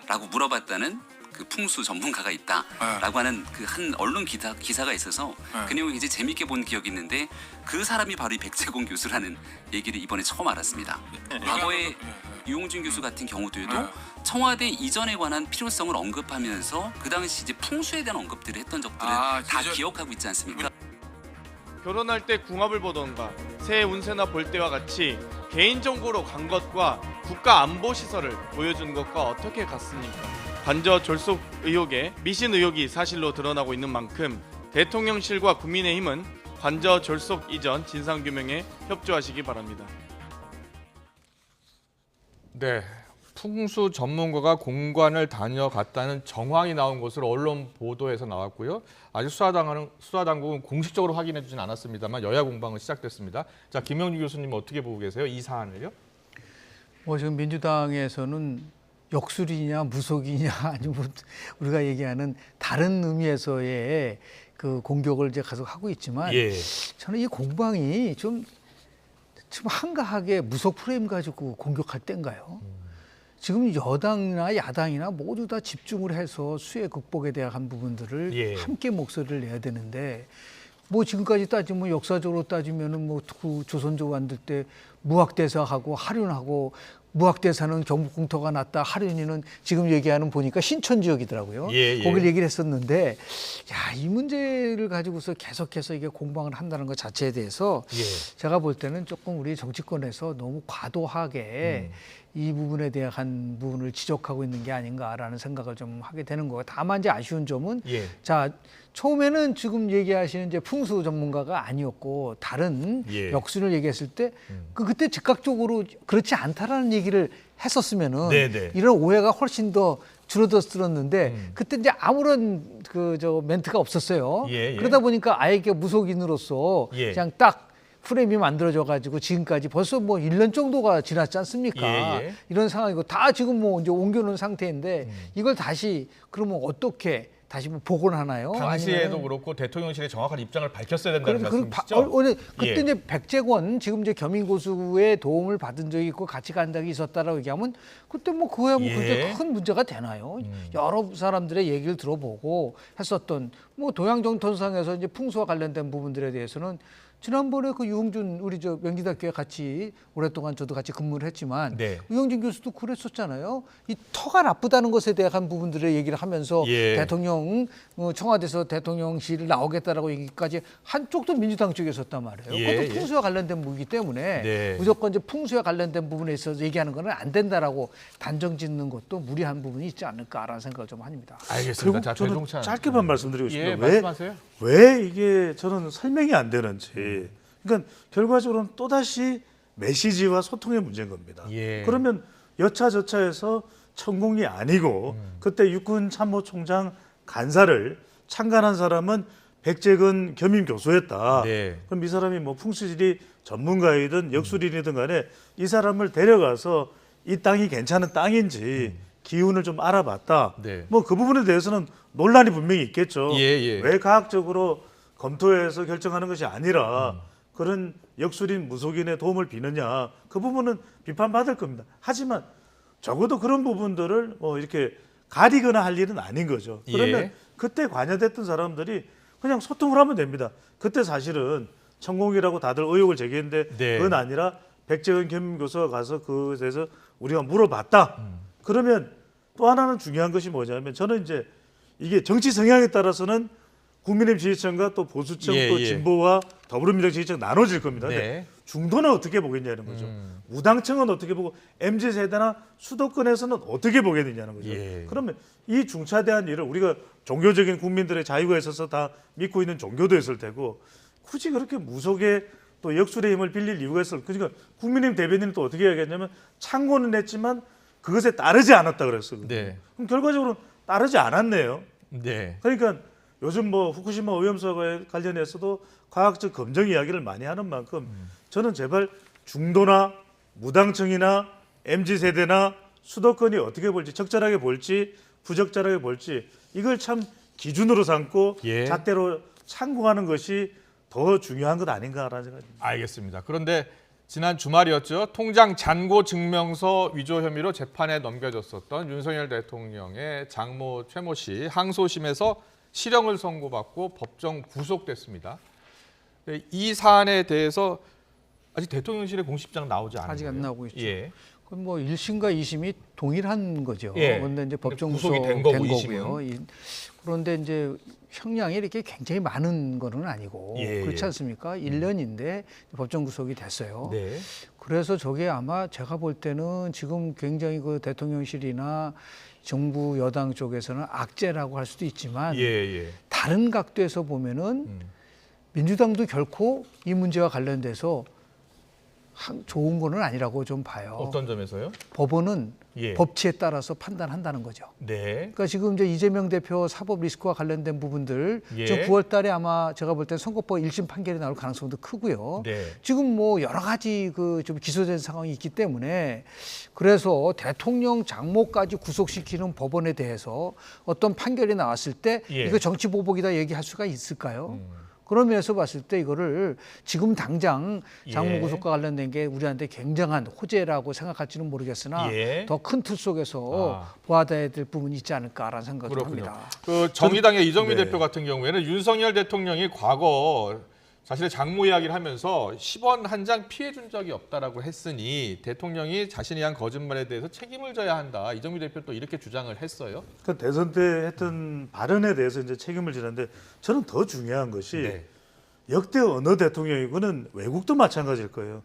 라고 물어봤다는 그 풍수 전문가가 있다라고 하는 그 한 언론 기사가 있어서 그 내용을 굉장히 재밌게 본 기억이 있는데 그 사람이 바로 이 백제공 교수라는 얘기를 이번에 처음 알았습니다. 과거에 유홍준 교수 같은 경우들도 청와대 이전에 관한 필요성을 언급하면서 그 당시 이제 풍수에 대한 언급들을 했던 적들을 다 기억하고 있지 않습니까? 결혼할 때 궁합을 보던가 새 운세나 볼 때와 같이 개인정보로 간 것과 국가안보시설을 보여준 것과 어떻게 같습니까? 관저 졸속 의혹에 미신 의혹이 사실로 드러나고 있는 만큼 대통령실과 국민의힘은 관저 졸속 이전 진상규명에 협조하시기 바랍니다. 네, 풍수 전문가가 공관을 다녀갔다는 정황이 나온 것으로 언론 보도에서 나왔고요. 아직 수사당국은 공식적으로 확인해주진 않았습니다만 여야 공방은 시작됐습니다. 자, 김영주 교수님 어떻게 보고 계세요? 이 사안을요? 지금 민주당에서는 역술이냐 무속이냐 아니면 우리가 얘기하는 다른 의미에서의 그 공격을 이제 계속 하고 있지만 저는 이 공방이 좀 한가하게 무속 프레임 가지고 공격할 때인가요? 지금 여당이나 야당이나 모두 다 집중을 해서 수해 극복에 대한 부분들을 함께 목소리를 내야 되는데 뭐 지금까지 따지면 역사적으로 따지면은 뭐 그 조선조 만들 때 무학대사하고 하륜하고 무학대사는 경북궁터가 났다. 하륜이는 지금 얘기하는 보니까 신천 지역이더라고요. 거길 얘기를 했었는데 이 문제를 가지고서 계속해서 이게 공방을 한다는 것 자체에 대해서 제가 볼 때는 조금 우리 정치권에서 너무 과도하게 이 부분에 대한 부분을 지적하고 있는 게 아닌가라는 생각을 좀 하게 되는 거예요. 다만 이제 아쉬운 점은 자 처음에는 지금 얘기하시는 이제 풍수 전문가가 아니었고 다른 역순을 얘기했을 때 그때 즉각적으로 그렇지 않다라는 얘기를 했었으면은 이런 오해가 훨씬 더 줄어들었는데 그때 이제 아무런 멘트가 없었어요. 그러다 보니까 아예 무속인으로서 그냥 딱 프레임이 만들어져 가지고 지금까지 벌써 뭐 1년 정도가 지났지 않습니까? 이런 상황이고 다 지금 뭐 이제 옮겨놓은 상태인데 이걸 다시 그러면 어떻게 다시 뭐 복원하나요? 당시에도 아니면... 그렇고 대통령실이 정확한 입장을 밝혔어야 된다는 말씀이시죠? 그때 이제 백제권 지금 이제 겸임고수의 도움을 받은 적이 있고 같이 간 적이 있었다라고 얘기하면 그때 뭐 그거야 뭐 그게 큰 문제가 되나요? 여러 사람들의 얘기를 들어보고 했었던 뭐 도양정통상에서 이제 풍수와 관련된 부분들에 대해서는 지난번에 그 유홍준 우리 명지대학교에 같이 오랫동안 저도 같이 근무를 했지만 유홍준 교수도 그랬었잖아요. 이 터가 나쁘다는 것에 대한 부분들의 얘기를 하면서 대통령 청와대에서 대통령실 나오겠다라고 얘기까지 한쪽도 민주당 쪽에 있었단 말이에요. 그것도 풍수와 관련된 부분이기 때문에 무조건 이제 풍수와 관련된 부분에 있어서 얘기하는 거는 안 된다라고 단정 짓는 것도 무리한 부분이 있지 않을까라는 생각을 좀 합니다. 알겠습니다. 자, 저는 짧게만 말씀드리고 싶어요. 말씀하세요. 왜 이게 저는 설명이 안 되는지. 그러니까 결과적으로는 또다시 메시지와 소통의 문제인 겁니다. 그러면 여차저차해서 천공이 아니고 그때 육군 참모총장 간사를 창간한 사람은 백제근 겸임 교수였다. 그럼 이 사람이 뭐 풍수지리 전문가이든 역술인이든 간에 이 사람을 데려가서 이 땅이 괜찮은 땅인지 기운을 좀 알아봤다. 뭐 그 부분에 대해서는 논란이 분명히 있겠죠. 왜 과학적으로 검토해서 결정하는 것이 아니라 그런 역술인 무속인의 도움을 비느냐. 그 부분은 비판받을 겁니다. 하지만 적어도 그런 부분들을 뭐 이렇게 가리거나 할 일은 아닌 거죠. 그러면 그때 관여됐던 사람들이 그냥 소통을 하면 됩니다. 그때 사실은 천공이라고 다들 의혹을 제기했는데 그건 아니라 백제근 겸임교수가 가서 그에 대해서 우리가 물어봤다. 그러면 또 하나는 중요한 것이 뭐냐면 저는 이제 이게 정치 성향에 따라서는 국민의힘 지지층과 또 보수층 또 진보와 더불어민주당 지지층 나눠질 겁니다. 근데 중도는 어떻게 보겠냐는 거죠. 무당층은 어떻게 보고 MZ세대나 수도권에서는 어떻게 보겠느냐는 거죠. 그러면 이 중차대한 일을 우리가 종교적인 국민들의 자유가 있어서 다 믿고 있는 종교도 있을 테고 굳이 그렇게 무속의 또 역술의 힘을 빌릴 이유가 있을 그러니까 국민의힘 대변인은 또 어떻게 이야기했냐면 참고는 했지만 그것에 따르지 않았다 그랬어요. 그럼 결과적으로 따르지 않았네요. 그러니까 요즘 뭐 후쿠시마 오염수와 관련해서도 과학적 검증 이야기를 많이 하는 만큼 저는 제발 중도나 무당층이나 MZ세대나 수도권이 어떻게 볼지, 적절하게 볼지 부적절하게 볼지 이걸 참 기준으로 삼고 잣대로 참고하는 것이 더 중요한 것 아닌가라는 생각입니다. 알겠습니다. 그런데 지난 주말이었죠. 통장 잔고 증명서 위조 혐의로 재판에 넘겨졌었던 윤석열 대통령의 장모 최모 씨 항소심에서 실형을 선고받고 법정 구속됐습니다. 이 사안에 대해서 아직 대통령실의 공식장 나오지 않은 아직 거예요? 안 나오고 있죠. 예. 그건 뭐 1심과 2심이 동일한 거죠. 예. 그런데 이제 법정 구속이 구속된 된 거고, 거고요. 그런데 이제 형량이 이렇게 굉장히 많은 거는 아니고 그렇지 않습니까? 1년인데 법정 구속이 됐어요. 네. 그래서 저게 아마 제가 볼 때는 지금 굉장히 그 대통령실이나 정부 여당 쪽에서는 악재라고 할 수도 있지만 다른 각도에서 보면은 민주당도 결코 이 문제와 관련돼서 좋은 거는 아니라고 좀 봐요. 어떤 점에서요? 법원은 법치에 따라서 판단한다는 거죠. 네. 그러니까 지금 이제 이재명 대표 사법 리스크와 관련된 부분들 예. 지금 9월 달에 아마 제가 볼 때 선거법 1심 판결이 나올 가능성도 크고요. 네. 지금 뭐 여러 가지 그 좀 기소된 상황이 있기 때문에 그래서 대통령 장모까지 구속시키는 법원에 대해서 어떤 판결이 나왔을 때 이거 정치 보복이다 얘기할 수가 있을까요? 그런 면에서 봤을 때 이거를 지금 당장 장모 구속과 관련된 게 우리한테 굉장한 호재라고 생각할지는 모르겠으나 더 큰 틀 속에서 보아야 될 부분이 있지 않을까라는 생각을 합니다. 그 정의당의 이정미 대표 같은 경우에는 윤석열 대통령이 과거 자신의 장모 이야기를 하면서 10원 한 장 피해 준 적이 없다라고 했으니 대통령이 자신이 한 거짓말에 대해서 책임을 져야 한다. 이정미 대표 또 이렇게 주장을 했어요. 그 대선 때 했던 발언에 대해서 이제 책임을 지는데 저는 더 중요한 것이 역대 어느 대통령이고는 외국도 마찬가지일 거예요.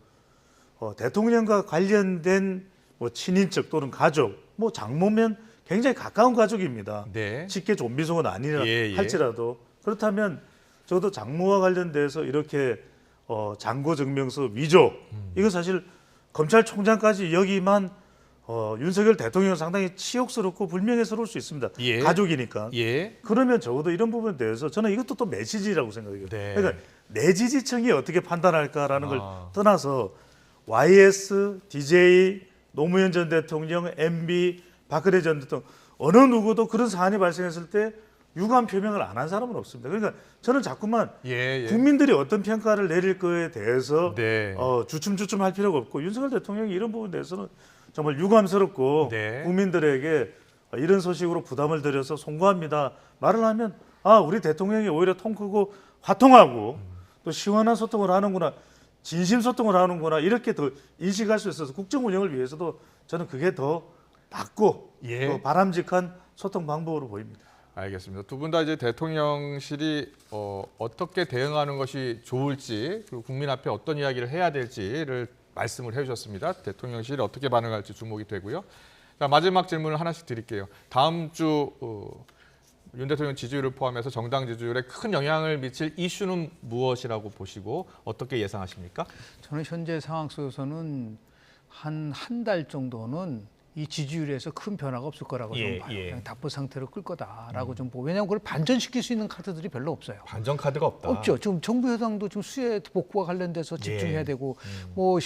대통령과 관련된 뭐 친인척 또는 가족, 뭐 장모면 굉장히 가까운 가족입니다. 직계 좀비 속은 아니라 할지라도 그렇다면 저도 장모와 관련돼서 이렇게 잔고 증명서 위조 이거 사실 검찰총장까지 여기만 윤석열 대통령은 상당히 치욕스럽고 불명예스러울 수 있습니다. 가족이니까. 그러면 적어도 이런 부분에 대해서 저는 이것도 또 메시지라고 생각해요. 그러니까 내 지지층이 어떻게 판단할까라는 걸 떠나서 YS, DJ, 노무현 전 대통령, MB, 박근혜 전 대통령 어느 누구도 그런 사안이 발생했을 때 유감 표명을 안 한 사람은 없습니다. 그러니까 저는 자꾸만 국민들이 어떤 평가를 내릴 거에 대해서 주춤주춤 할 필요가 없고 윤석열 대통령이 이런 부분에 대해서는 정말 유감스럽고 국민들에게 이런 소식으로 부담을 드려서 송구합니다. 말을 하면 우리 대통령이 오히려 통 크고 화통하고 또 시원한 소통을 하는구나. 진심 소통을 하는구나. 이렇게 더 인식할 수 있어서 국정 운영을 위해서도 저는 그게 더 낫고 더 바람직한 소통 방법으로 보입니다. 알겠습니다. 두 분 다 이제 대통령실이 어떻게 대응하는 것이 좋을지 그리고 국민 앞에 어떤 이야기를 해야 될지를 말씀을 해주셨습니다. 대통령실이 어떻게 반응할지 주목이 되고요. 자, 마지막 질문을 하나씩 드릴게요. 다음 주 윤 대통령 지지율을 포함해서 정당 지지율에 큰 영향을 미칠 이슈는 무엇이라고 보시고 어떻게 예상하십니까? 저는 현재 상황 속에서는 한 달 정도는 이 지지율에서 큰 변화가 없을 거라고 좀 봐요. 그냥 답보 상태로 끌 거다라고 좀 보고 왜냐하면 그걸 반전시킬 수 있는 카드들이 별로 없어요. 반전 카드가 없다. 없죠. 지금 정부 여당도 지금 수혜 복구와 관련돼서 집중해야 되고 뭐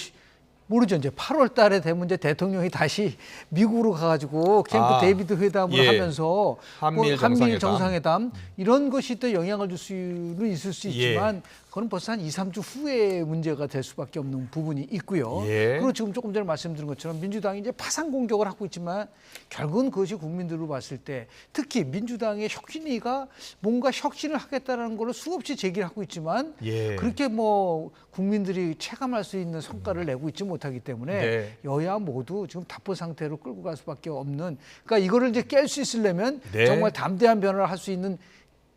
모르죠. 이제 8월 달에 되면 이제 대통령이 다시 미국으로 가가지고 캠프 데이비드 회담을 하면서 한미일 정상회담 이런 것이 또 영향을 줄 수는 있을 수 있지만 그건 벌써 한 2, 3주 후에 문제가 될 수밖에 없는 부분이 있고요. 그리고 지금 조금 전에 말씀드린 것처럼 민주당이 이제 파상 공격을 하고 있지만 결국은 그것이 국민들로 봤을 때 특히 민주당의 혁신위가 뭔가 혁신을 하겠다는 걸로 수없이 제기를 하고 있지만 그렇게 뭐 국민들이 체감할 수 있는 성과를 내고 있지 못하기 때문에 여야 모두 지금 답보 상태로 끌고 갈 수밖에 없는 그러니까 이거를 이제 깰 수 있으려면 정말 담대한 변화를 할 수 있는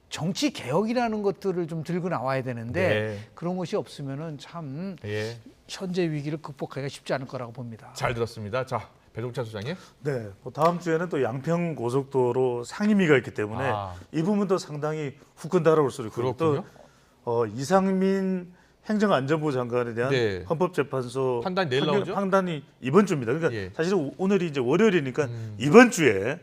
정치 개혁이라는 것들을 좀 들고 나와야 되는데 그런 것이 없으면은 참 현재 위기를 극복하기가 쉽지 않을 거라고 봅니다. 잘 들었습니다. 자, 배종찬 소장님. 네, 뭐 다음 주에는 또 양평 고속도로 상임위가 있기 때문에 이 부분도 상당히 후끈 달아올 수 있고 또 이상민 행정안전부 장관에 대한 헌법재판소 판단 내일 나오죠? 판단이 이번 주입니다. 그러니까 사실 오늘이 이제 월요일이니까 이번 주에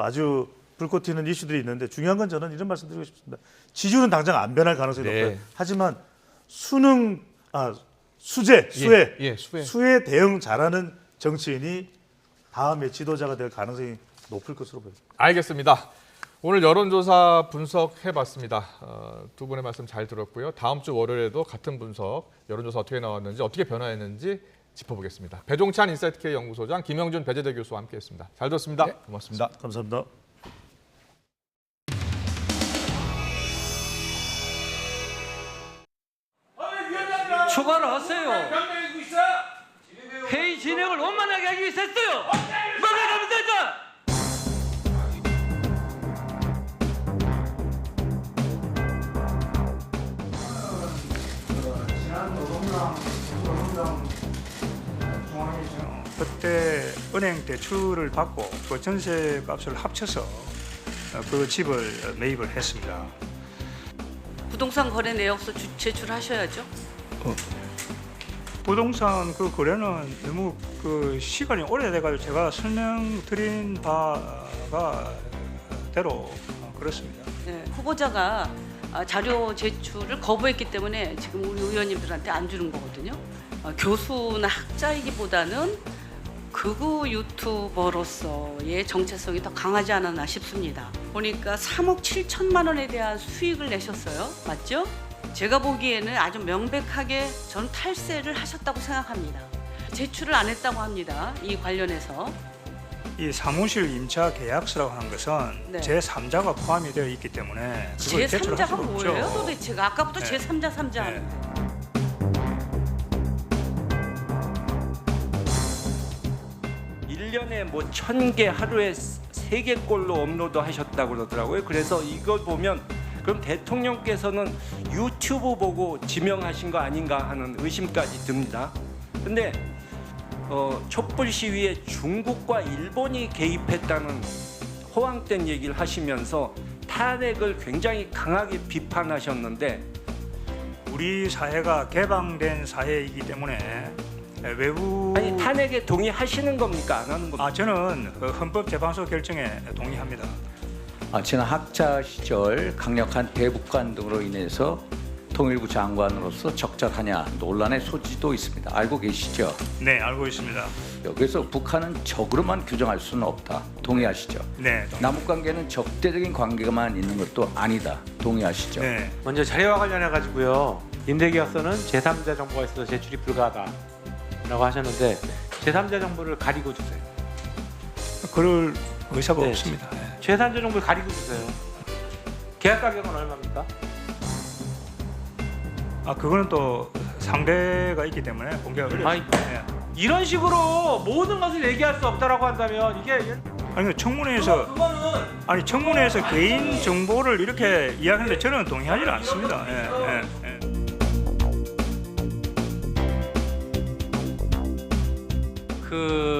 아주 불꽃 튀는 이슈들이 있는데 중요한 건 저는 이런 말씀드리고 싶습니다. 지지율은 당장 안 변할 가능성이 높아요. 하지만 수혜 대응 잘하는 정치인이 다음에 지도자가 될 가능성이 높을 것으로 보입니다. 알겠습니다. 오늘 여론조사 분석해봤습니다. 두 분의 말씀 잘 들었고요. 다음 주 월요일에도 같은 분석, 여론조사 어떻게 나왔는지, 어떻게 변화했는지 짚어보겠습니다. 배종찬 인사이트K 연구소장, 김영준 배재대 교수와 함께했습니다. 잘 들었습니다. 네. 고맙습니다. 감사합니다. 추가를 하세요. 회의 진행을 원만하게 하기 위해서 했어요. 뭐가 잘못됐다. 그때 은행 대출을 받고 그 전세 값을 합쳐서 그 집을 매입을 했습니다. 부동산 거래 내역서 제출하셔야죠. 부동산 그 거래는 너무 그 시간이 오래돼가지고 제가 설명드린 바가 대로 그렇습니다. 네, 후보자가 자료 제출을 거부했기 때문에 지금 우리 의원님들한테 안 주는 거거든요. 교수나 학자이기보다는 극우 유튜버로서의 정체성이 더 강하지 않았나 싶습니다. 보니까 3억 7천만 원에 대한 수익을 내셨어요. 맞죠? 제가 보기에는 아주 명백하게 전 탈세를 하셨다고 생각합니다. 제출을 안 했다고 합니다. 이 관련해서. 이 사무실 임차 계약서라고 하는 것은 네. 제3자가 포함이 되어 있기 때문에 그걸 제출할 수가 제3자가 없죠. 뭐예요 도대체가? 아까부터 네. 제3자, 3자 하는데. 일 1년에 뭐 1,000개 하루에 3개꼴로 업로드 하셨다고 그러더라고요. 그래서 이걸 보면 그럼 대통령께서는 유튜브 보고 지명하신 거 아닌가 하는 의심까지 듭니다. 근데 촛불 시위에 중국과 일본이 개입했다는 호황된 얘기를 하시면서 탄핵을 굉장히 강하게 비판하셨는데 우리 사회가 개방된 사회이기 때문에 외부 아니 탄핵에 동의하시는 겁니까? 안 하는 겁니까? 저는 헌법재판소 결정에 동의합니다. 지난 학자 시절 강력한 대북관 등으로 인해서 통일부 장관으로서 적절하냐 논란의 소지도 있습니다. 알고 계시죠? 네, 알고 있습니다. 여기서 북한은 적으로만 규정할 수는 없다. 동의하시죠? 네. 남북 관계는 적대적인 관계만 있는 것도 아니다. 동의하시죠? 네. 먼저 자료와 관련해 가지고요. 임대계약서는 제3자 정보가 있어서 제출이 불가하다라고 하셨는데 제3자 정보를 가리고 주세요. 그럴 의사가 없습니다. 네. 제3자 정보를 가리고 주세요. 계약 가격은 얼마입니까? 그거는 또 상대가 있기 때문에 공개가 어렵습니다. 네. 이런 식으로 모든 것을 얘기할 수 없다라고 한다면 이게 아니 청문회에서 청문회에서 개인 정보를 이렇게 이야기하는데 저는 동의하지 않습니다.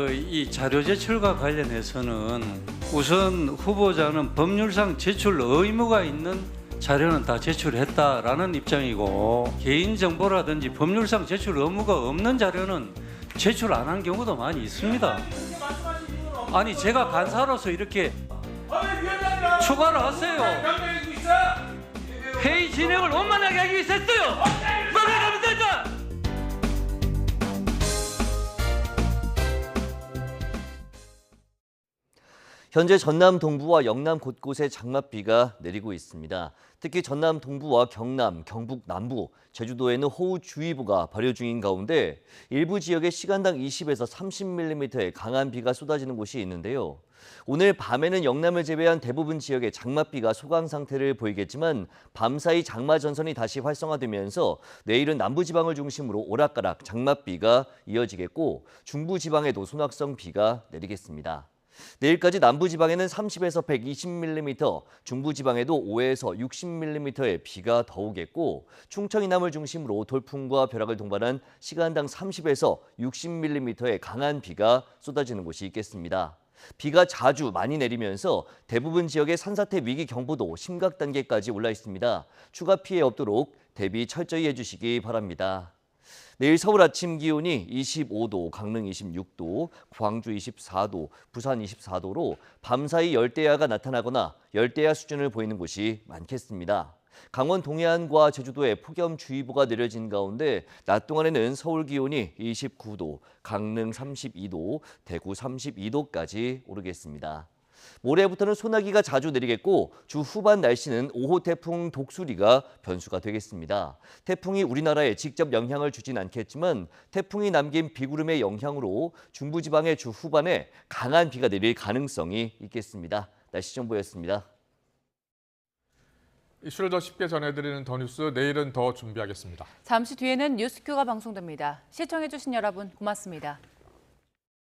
이 자료 제출과 관련해서는 우선 후보자는 법률상 제출 의무가 있는 자료는 다 제출했다라는 입장이고 개인정보라든지 법률상 제출 의무가 없는 자료는 제출 안 한 경우도 많이 있습니다. 아니 제가 간사로서 이렇게 추가를 하세요. 회의 진행을 원만하게 하기 위해서 했어요. 뭐가 잘못됐다. 현재 전남 동부와 영남 곳곳에 장맛비가 내리고 있습니다. 특히 전남 동부와 경남, 경북 남부, 제주도에는 호우주의보가 발효 중인 가운데 일부 지역에 시간당 20에서 30mm의 강한 비가 쏟아지는 곳이 있는데요. 오늘 밤에는 영남을 제외한 대부분 지역에 장맛비가 소강 상태를 보이겠지만 밤사이 장마 전선이 다시 활성화되면서 내일은 남부지방을 중심으로 오락가락 장맛비가 이어지겠고 중부지방에도 소낙성 비가 내리겠습니다. 내일까지 남부지방에는 30에서 120mm, 중부지방에도 5에서 60mm의 비가 더 오겠고 충청 이남을 중심으로 돌풍과 벼락을 동반한 시간당 30에서 60mm의 강한 비가 쏟아지는 곳이 있겠습니다. 비가 자주 많이 내리면서 대부분 지역의 산사태 위기 경보도 심각 단계까지 올라 있습니다. 추가 피해 없도록 대비 철저히 해주시기 바랍니다. 내일 서울 아침 기온이 25도, 강릉 26도, 광주 24도, 부산 24도로 밤사이 열대야가 나타나거나 열대야 수준을 보이는 곳이 많겠습니다. 강원 동해안과 제주도에 폭염주의보가 내려진 가운데 낮 동안에는 서울 기온이 29도, 강릉 32도, 대구 32도까지 오르겠습니다. 모레부터는 소나기가 자주 내리겠고 주 후반 날씨는 5호 태풍 독수리가 변수가 되겠습니다. 태풍이 우리나라에 직접 영향을 주진 않겠지만 태풍이 남긴 비구름의 영향으로 중부지방의 주 후반에 강한 비가 내릴 가능성이 있겠습니다. 날씨 정보였습니다. 이슈를 더 쉽게 전해드리는 더 뉴스, 내일은 더 준비하겠습니다. 잠시 뒤에는 뉴스큐가 방송됩니다. 시청해주신 여러분 고맙습니다.